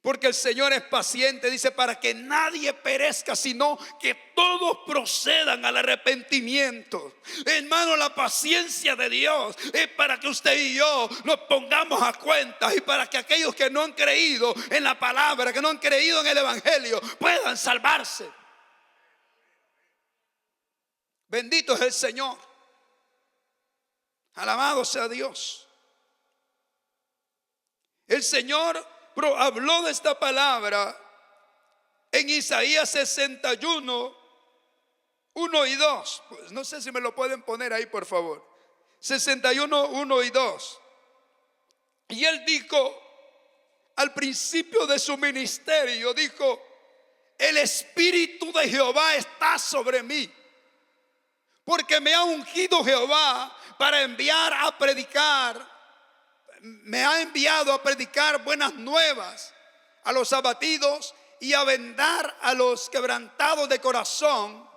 porque el Señor es paciente, dice, para que nadie perezca, sino que todos procedan al arrepentimiento. Hermano, la paciencia de Dios es para que usted y yo nos pongamos a cuenta, y para que aquellos que no han creído en la palabra, que no han creído en el Evangelio, puedan salvarse. Bendito es el Señor. Alabado sea Dios. El Señor habló de esta palabra en Isaías 61, 1 y 2. Pues no sé si me lo pueden poner ahí, por favor. 61, 1 y 2. Y él dijo al principio de su ministerio, dijo: el Espíritu de Jehová está sobre mí, porque me ha ungido Jehová para enviar a predicar. Me ha enviado a predicar buenas nuevas a los abatidos y a vendar a los quebrantados de corazón.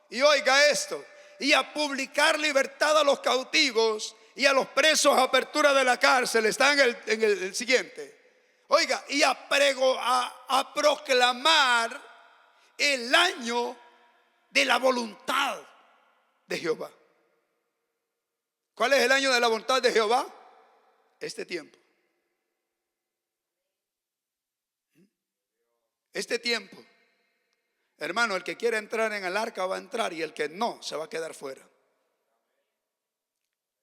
Y oiga esto: y a publicar libertad a los cautivos y a los presos apertura de la cárcel. Está en el siguiente. Oiga, y a proclamar el año de la voluntad de Jehová. ¿Cuál es el año de la voluntad de Jehová? Este tiempo. Este tiempo. Hermano, el que quiera entrar en el arca va a entrar, y el que no se va a quedar fuera.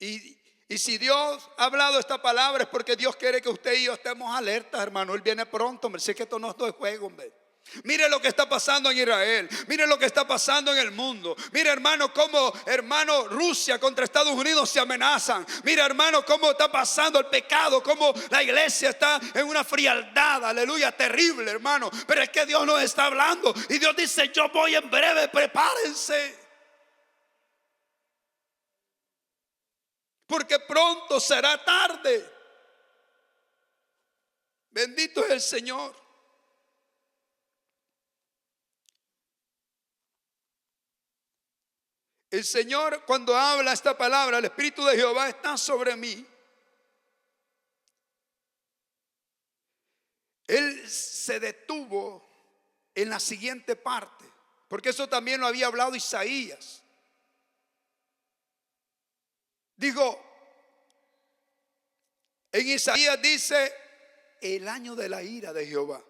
Y si Dios ha hablado esta palabra es porque Dios quiere que usted y yo estemos alertas, hermano. Él viene pronto, hombre. Sé que esto no es de juego, hombre. Mire lo que está pasando en Israel. Mire lo que está pasando en el mundo. Mire, hermano, cómo, hermano, Rusia contra Estados Unidos se amenazan. Mire, hermano, cómo está pasando el pecado. Cómo la iglesia está en una frialdad, aleluya, terrible, hermano. Pero es que Dios nos está hablando. Y Dios dice, yo voy en breve, prepárense. Porque pronto será tarde. Bendito es el Señor. El Señor, cuando habla esta palabra, el Espíritu de Jehová está sobre mí. Él se detuvo en la siguiente parte, porque eso también lo había hablado Isaías. Digo, en Isaías dice, el año de la ira de Jehová.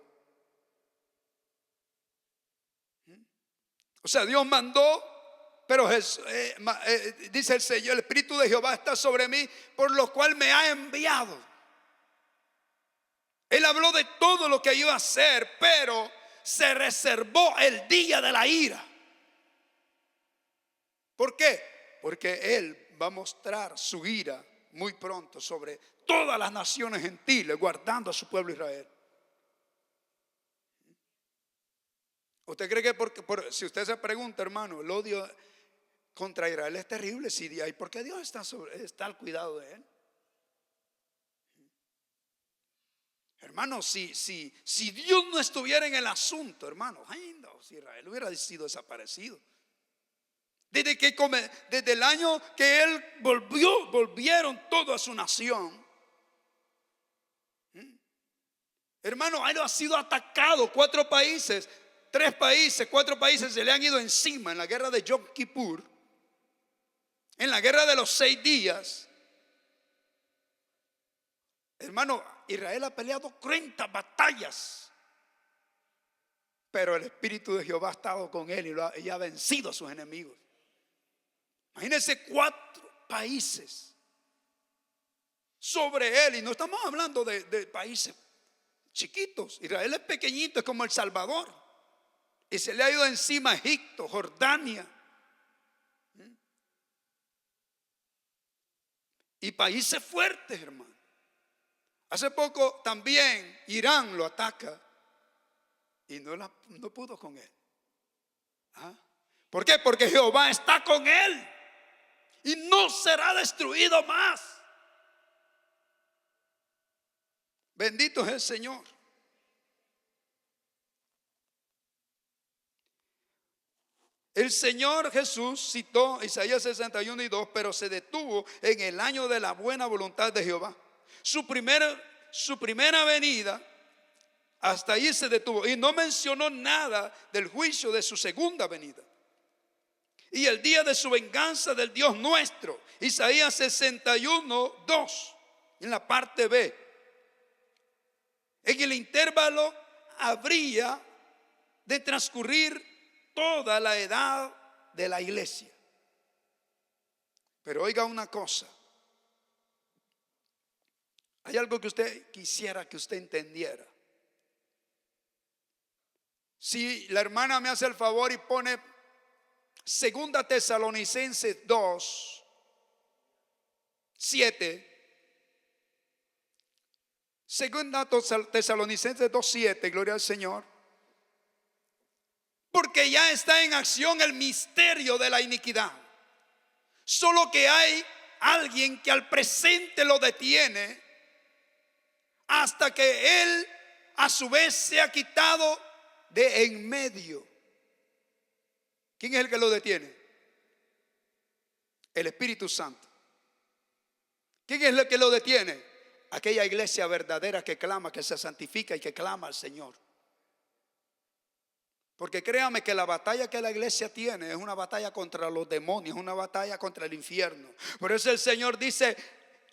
O sea, Dios mandó. Pero dice el Señor, el Espíritu de Jehová está sobre mí, por lo cual me ha enviado. Él habló de todo lo que iba a hacer, pero se reservó el día de la ira. ¿Por qué? Porque Él va a mostrar su ira muy pronto sobre todas las naciones gentiles, guardando a su pueblo Israel. ¿Usted cree que si usted se pregunta, hermano, el odio contra Israel es terrible? Sí, ¿y por qué Dios está al cuidado de él? Hermano, si Dios no estuviera en el asunto, hermano, ay, no, si Israel hubiera sido desaparecido. Desde el año que él volvieron todo a su nación. Hermano, él ha sido atacado. 4 países se le han ido encima en la guerra de Yom Kippur. En la guerra de los 6 días, hermano, Israel ha peleado 30 batallas, pero el Espíritu de Jehová ha estado con él y ha vencido a sus enemigos. Imagínense 4 países sobre él, y no estamos hablando de países chiquitos. Israel es pequeñito, es como El Salvador, y se le ha ido encima Egipto, Jordania, y países fuertes, hermano. Hace poco también Irán lo ataca y no pudo con él. ¿Por qué? Porque Jehová está con él y no será destruido más. Bendito es el Señor. El Señor Jesús citó Isaías 61:2, pero se detuvo en el año de la buena voluntad de Jehová. Su primera venida, hasta ahí se detuvo y no mencionó nada del juicio de su segunda venida. Y el día de su venganza del Dios nuestro, Isaías 61:2, en la parte B. En el intervalo habría de transcurrir toda la edad de la iglesia. Pero oiga una cosa, hay algo que usted quisiera que usted entendiera. Si la hermana me hace el favor y pone 2 Tesalonicenses 2:7. 2 Tesalonicenses 2:7, gloria al Señor. Porque ya está en acción el misterio de la iniquidad. Solo que hay alguien que al presente lo detiene hasta que él a su vez se ha quitado de en medio. ¿Quién es el que lo detiene? El Espíritu Santo. ¿Quién es el que lo detiene? Aquella iglesia verdadera que clama, que se santifica y que clama al Señor. Porque créame que la batalla que la iglesia tiene es una batalla contra los demonios, una batalla contra el infierno. Por eso el Señor dice: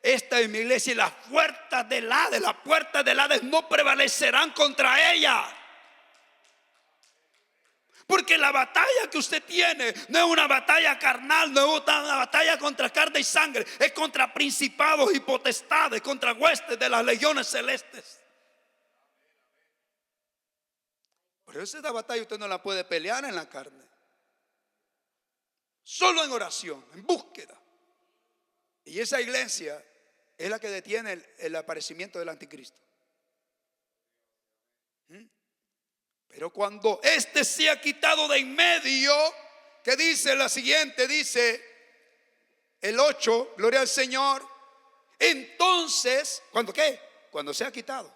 esta es mi iglesia y las puertas del Hades no prevalecerán contra ella. Porque la batalla que usted tiene no es una batalla carnal, no es una batalla contra carne y sangre, es contra principados y potestades, contra huestes de las legiones celestes. Por eso esta batalla usted no la puede pelear en la carne, solo en oración, en búsqueda. Y esa iglesia es la que detiene el aparecimiento del anticristo. Pero cuando este sea quitado de en medio, que dice la siguiente, dice el 8, gloria al Señor. Entonces, ¿cuándo qué? Cuando sea quitado.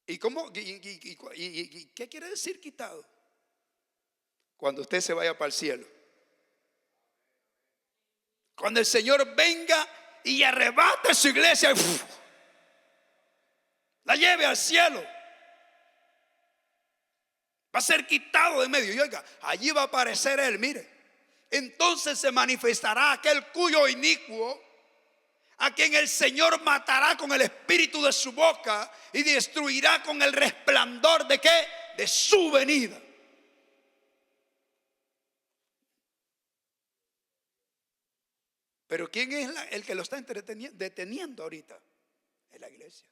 ¿Y cómo? ¿Y qué quiere decir quitado? Cuando usted se vaya para el cielo. Cuando el Señor venga y arrebate su iglesia, la lleve al cielo, va a ser quitado de medio. Y oiga, allí va a aparecer Él, mire. Entonces se manifestará aquel cuyo inicuo, a quien el Señor matará con el espíritu de su boca y destruirá con el resplandor de ¿qué? De su venida. Pero ¿quién es el que lo está deteniendo ahorita? Es la iglesia.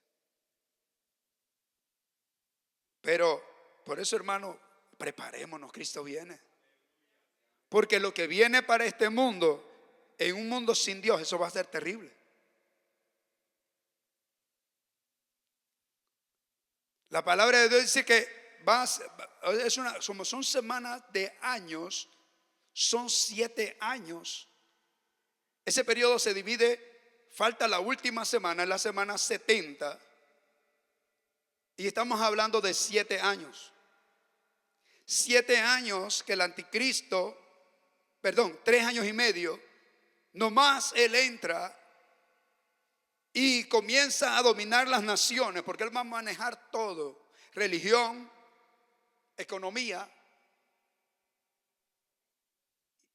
Pero por eso, hermano, preparémonos, Cristo viene. Porque lo que viene para este mundo, en un mundo sin Dios, eso va a ser terrible. La palabra de Dios dice que como son semanas de años, son 7 años. Ese periodo se divide, falta la última semana, es la semana 70. Y estamos hablando de 7 años. 7 años que el anticristo, 3 años y medio, nomás él entra y comienza a dominar las naciones, porque él va a manejar todo: religión, economía.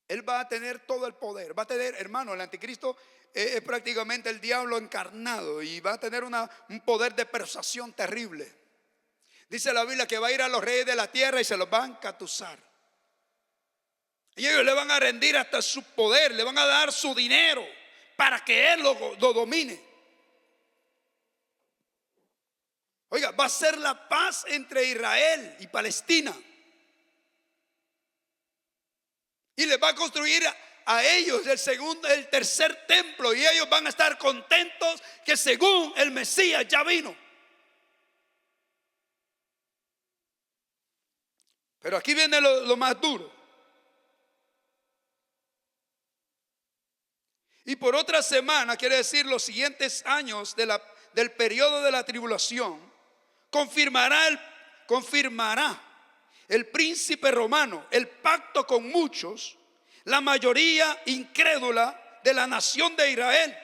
Él va a tener todo el poder. Va a tener, hermano, el anticristo es prácticamente el diablo encarnado y va a tener un poder de persuasión terrible. Dice la Biblia que va a ir a los reyes de la tierra y se los va a encatusar. Y ellos le van a rendir hasta su poder, le van a dar su dinero para que él lo domine. Oiga, va a ser la paz entre Israel y Palestina. Y les va a construir a ellos el tercer templo. Y ellos van a estar contentos que según el Mesías ya vino. Pero aquí viene lo más duro. Y por otra semana, quiere decir los siguientes años del periodo de la tribulación, confirmará el príncipe romano el pacto con muchos, la mayoría incrédula de la nación de Israel.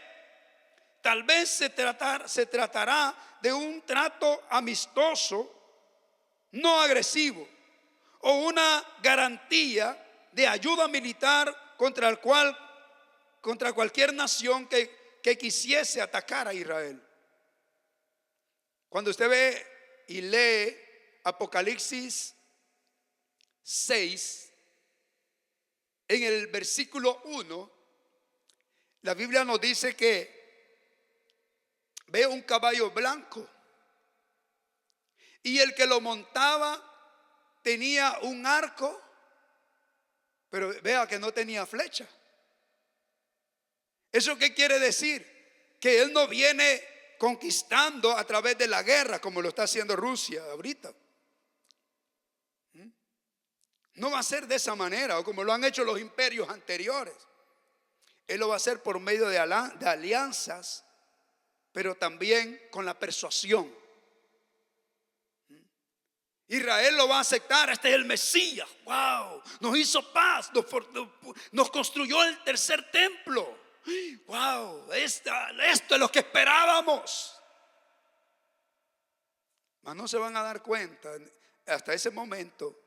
Tal vez se tratará de un trato amistoso, no agresivo, o una garantía de ayuda militar contra cualquier nación que quisiese atacar a Israel. Cuando usted ve y lee Apocalipsis 6, en el versículo 1, la Biblia nos dice que ve un caballo blanco y el que lo montaba tenía un arco, pero vea que no tenía flecha. ¿Eso qué quiere decir? Que él no viene conquistando a través de la guerra como lo está haciendo Rusia ahorita. No va a ser de esa manera, o como lo han hecho los imperios anteriores. Él lo va a hacer por medio de alianzas, pero también con la persuasión. Israel lo va a aceptar. Este es el Mesías. Wow, nos hizo paz, nos construyó el tercer templo. Wow, esto es lo que esperábamos. Mas no se van a dar cuenta hasta ese momento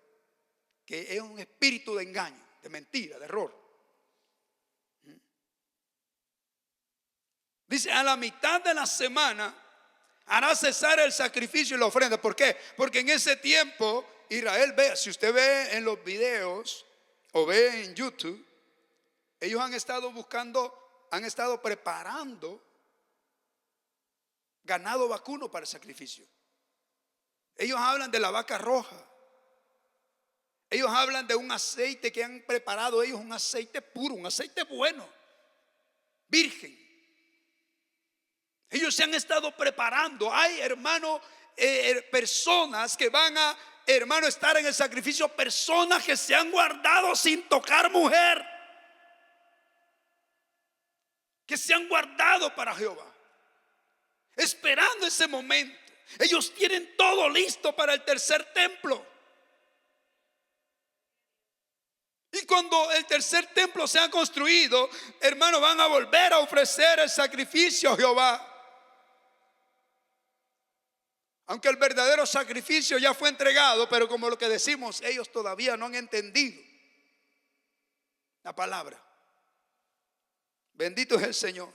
que es un espíritu de engaño, de mentira, de error. Dice, a la mitad de la semana hará cesar el sacrificio y la ofrenda. ¿Por qué? Porque en ese tiempo Israel, ve, si usted ve en los videos o ve en YouTube, ellos han estado buscando, han estado preparando ganado vacuno para el sacrificio. Ellos hablan de la vaca roja. Ellos hablan de un aceite que han preparado ellos, un aceite puro, un aceite bueno, virgen. Ellos se han estado preparando. Hay, hermano, personas que van a, hermano, estar en el sacrificio. Personas que se han guardado sin tocar mujer, que se han guardado para Jehová, esperando ese momento. Ellos tienen todo listo para el tercer templo. Y cuando el tercer templo sea construido, hermano, van a volver a ofrecer el sacrificio a Jehová. Aunque el verdadero sacrificio ya fue entregado, pero como lo que decimos, ellos todavía no han entendido la palabra. Bendito es el Señor.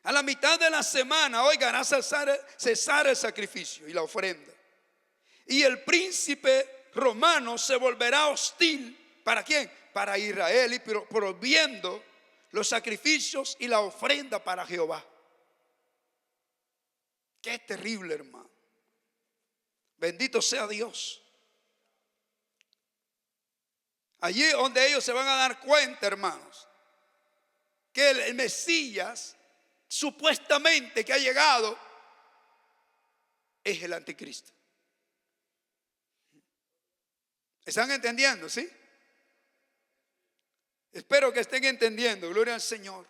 A la mitad de la semana, oigan, hará cesar el sacrificio y la ofrenda. Y el príncipe romano se volverá hostil. ¿Para quién? Para Israel, y prohibiendo los sacrificios y la ofrenda para Jehová. Qué terrible, hermano. Bendito sea Dios. Allí donde ellos se van a dar cuenta, hermanos, que el Mesías supuestamente que ha llegado es el anticristo. ¿Están entendiendo? ¿Sí? Espero que estén entendiendo. Gloria al Señor.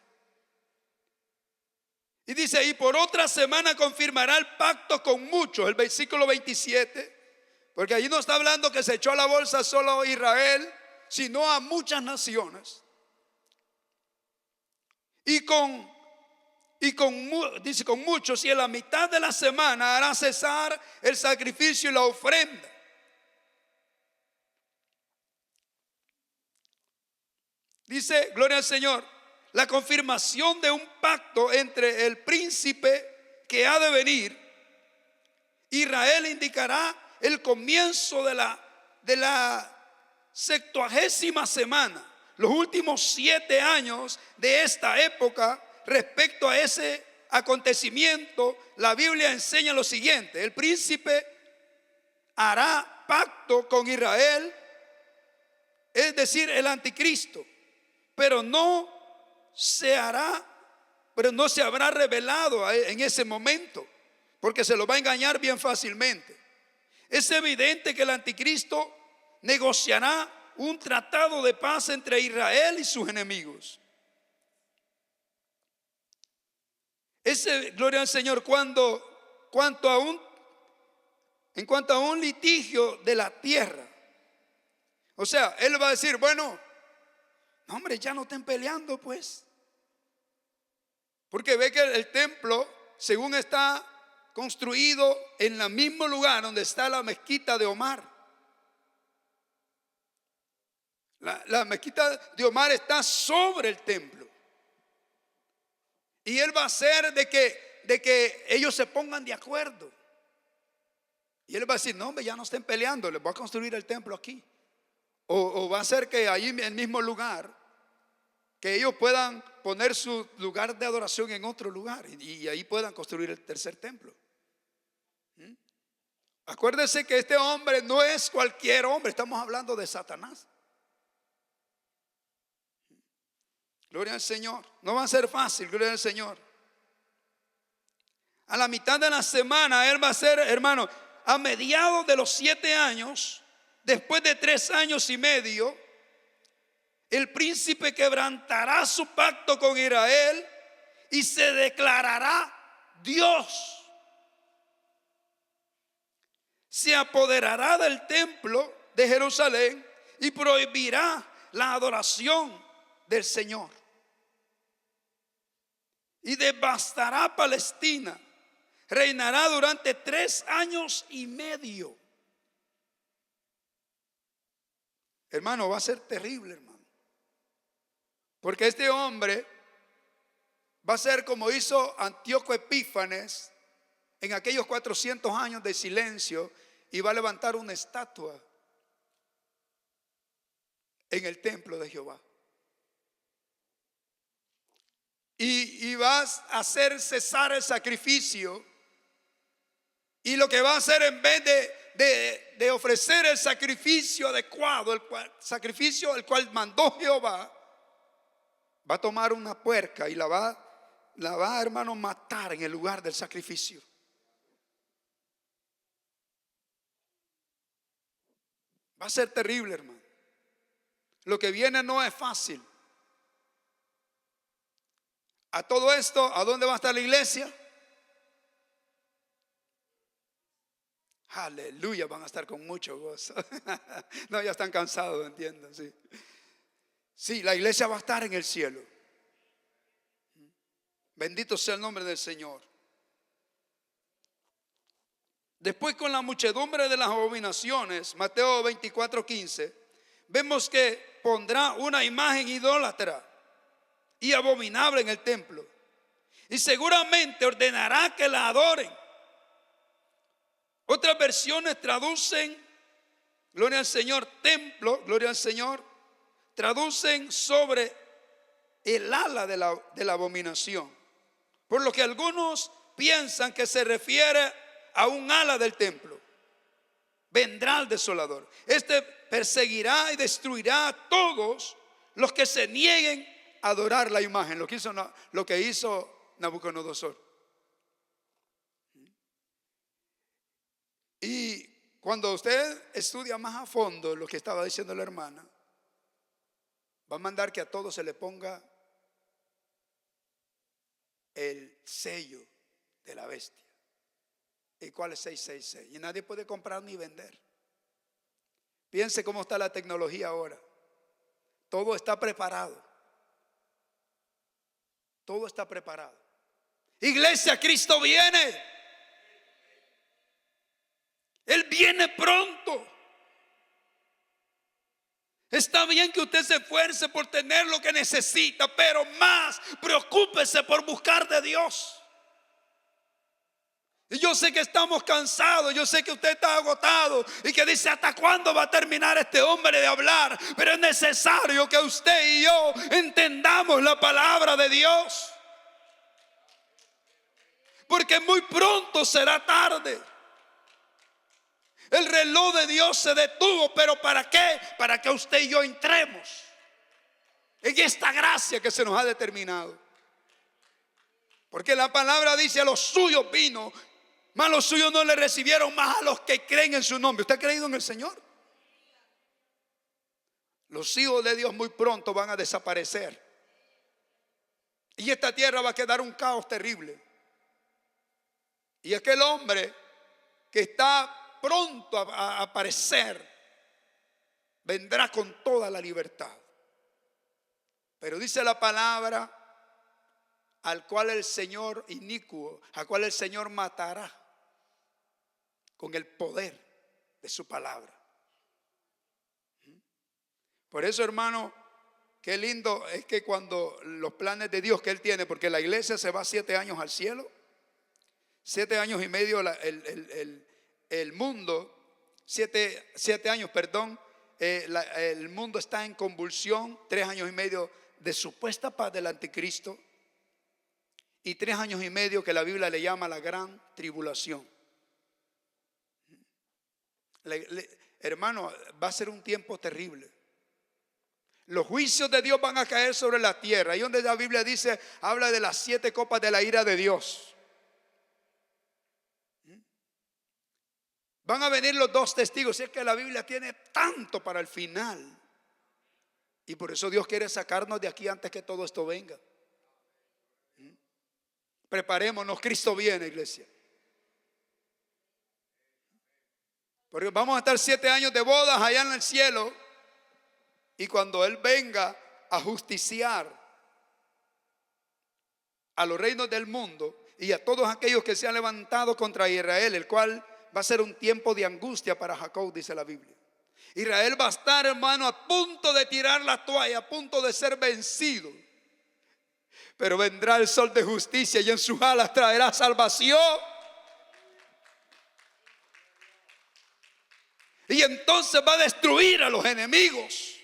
Y dice ahí, por otra semana confirmará el pacto con muchos. El versículo 27. Porque allí no está hablando que se echó a la bolsa solo a Israel, sino a muchas naciones. Dice con muchos, y en la mitad de la semana hará cesar el sacrificio y la ofrenda. Dice, gloria al Señor, la confirmación de un pacto entre el príncipe que ha de venir. Israel indicará el comienzo de la 70ª semana, los últimos 7 años de esta época. Respecto a ese acontecimiento, la Biblia enseña lo siguiente: el príncipe hará pacto con Israel, es decir, el anticristo, pero no se habrá revelado en ese momento, porque se lo va a engañar bien fácilmente. Es evidente que el anticristo negociará un tratado de paz entre Israel y sus enemigos. Gloria al Señor, en cuanto a un litigio de la tierra. O sea, él va a decir, bueno, no, hombre, ya no estén peleando pues. Porque ve que el templo, según está construido en el mismo lugar donde está la mezquita de Omar. La mezquita de Omar está sobre el templo. Y él va a hacer de que ellos se pongan de acuerdo. Y él va a decir, no, hombre, ya no estén peleando, les voy a construir el templo aquí. O va a ser que ahí en el mismo lugar, que ellos puedan poner su lugar de adoración en otro lugar, y ahí puedan construir el tercer templo. Acuérdense que este hombre no es cualquier hombre, estamos hablando de Satanás. Gloria al Señor. No va a ser fácil, gloria al Señor. A la mitad de la semana él va a ser, hermano, a mediados de los 7 años, después de 3 años y medio, el príncipe quebrantará su pacto con Israel y se declarará Dios. Se apoderará del templo de Jerusalén y prohibirá la adoración del Señor. Y devastará Palestina. Reinará durante 3 años y medio. Hermano, va a ser terrible, hermano. Porque este hombre Va a ser como hizo Antíoco Epífanes en aquellos 400 años de silencio, y va a levantar una estatua en el templo de Jehová. Y vas a hacer cesar el sacrificio. Y lo que va a hacer, en vez de ofrecer el sacrificio adecuado, sacrificio el cual mandó Jehová, va a tomar una puerca y la va, hermano, matar en el lugar del sacrificio. Va a ser terrible, hermano. Lo que viene no es fácil. A todo esto, ¿a dónde va a estar la iglesia? Aleluya, van a estar con mucho gozo. No, ya están cansados, entiendo, sí. Sí, la iglesia va a estar en el cielo. Bendito sea el nombre del Señor. Después, con la muchedumbre de las abominaciones, Mateo 24:15, vemos que pondrá una imagen idólatra y abominable en el templo, y seguramente ordenará que la adoren. Otras versiones traducen, gloria al Señor, templo, gloria al Señor, traducen sobre el ala de la abominación, por lo que algunos piensan que se refiere a un ala del templo. Vendrá el desolador. Este perseguirá y destruirá a todos los que se nieguen a adorar la imagen, lo que hizo Nabucodonosor. Y cuando usted estudia más a fondo lo que estaba diciendo la hermana, va a mandar que a todos se le ponga el sello de la bestia. ¿Y cuál es 666? Y nadie puede comprar ni vender. Piense cómo está la tecnología ahora. Todo está preparado. Todo está preparado. Iglesia, Cristo viene. Él viene pronto. Está bien que usted se esfuerce por tener lo que necesita, pero más preocúpese por buscar de Dios. Y yo sé que estamos cansados, yo sé que usted está agotado y que dice: ¿hasta cuándo va a terminar este hombre de hablar? Pero es necesario que usted y yo entendamos la palabra de Dios, porque muy pronto será tarde. El reloj de Dios se detuvo, pero ¿para qué? Para que usted y yo entremos en esta gracia que se nos ha determinado. Porque la palabra dice: a los suyos vino, mas los suyos no le recibieron, más a los que creen en su nombre. ¿Usted ha creído en el Señor? Los hijos de Dios muy pronto van a desaparecer, y esta tierra va a quedar un caos terrible. Y aquel hombre que está pronto a aparecer vendrá con toda la libertad. Pero dice la palabra: al cual el Señor inicuo, al cual el Señor matará con el poder de su palabra. Por eso, hermano, qué lindo es que cuando los planes de Dios que Él tiene, porque la iglesia se va 7 años al cielo, 7 años y medio el mundo, 7 años, perdón, el mundo está en convulsión, 3 años y medio de supuesta paz del anticristo, y 3 años y medio que la Biblia le llama la gran tribulación. Hermano, va a ser un tiempo terrible. Los juicios de Dios van a caer sobre la tierra. Ahí donde la Biblia dice, habla de las 7 copas de la ira de Dios. Van a venir los 2 testigos. Si es que la Biblia tiene tanto para el final, y por eso Dios quiere sacarnos de aquí antes que todo esto venga. Preparémonos, Cristo viene, iglesia. Porque vamos a estar 7 años de bodas allá en el cielo, y cuando Él venga a justiciar a los reinos del mundo y a todos aquellos que se han levantado contra Israel, el cual va a ser un tiempo de angustia para Jacob, dice la Biblia. Israel va a estar, hermano, a punto de tirar la toalla, a punto de ser vencido. Pero vendrá el sol de justicia y en sus alas traerá salvación. Y entonces va a destruir a los enemigos.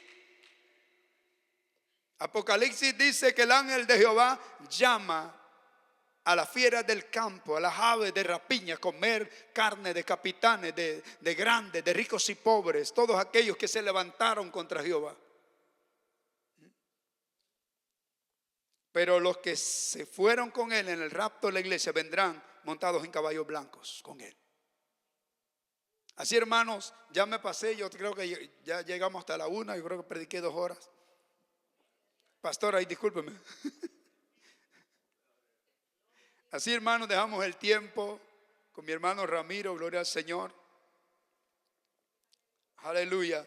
Apocalipsis dice que el ángel de Jehová llama a las fieras del campo, a las aves de rapiña, comer carne de capitanes, de grandes, de ricos y pobres, todos aquellos que se levantaron contra Jehová. Pero los que se fueron con él en el rapto de la iglesia vendrán montados en caballos blancos con él. Así, hermanos, ya me pasé, yo creo que ya llegamos hasta la 1, yo creo que prediqué 2 horas. Pastor, ahí discúlpeme. Así, hermanos, dejamos el tiempo con mi hermano Ramiro, gloria al Señor. Aleluya.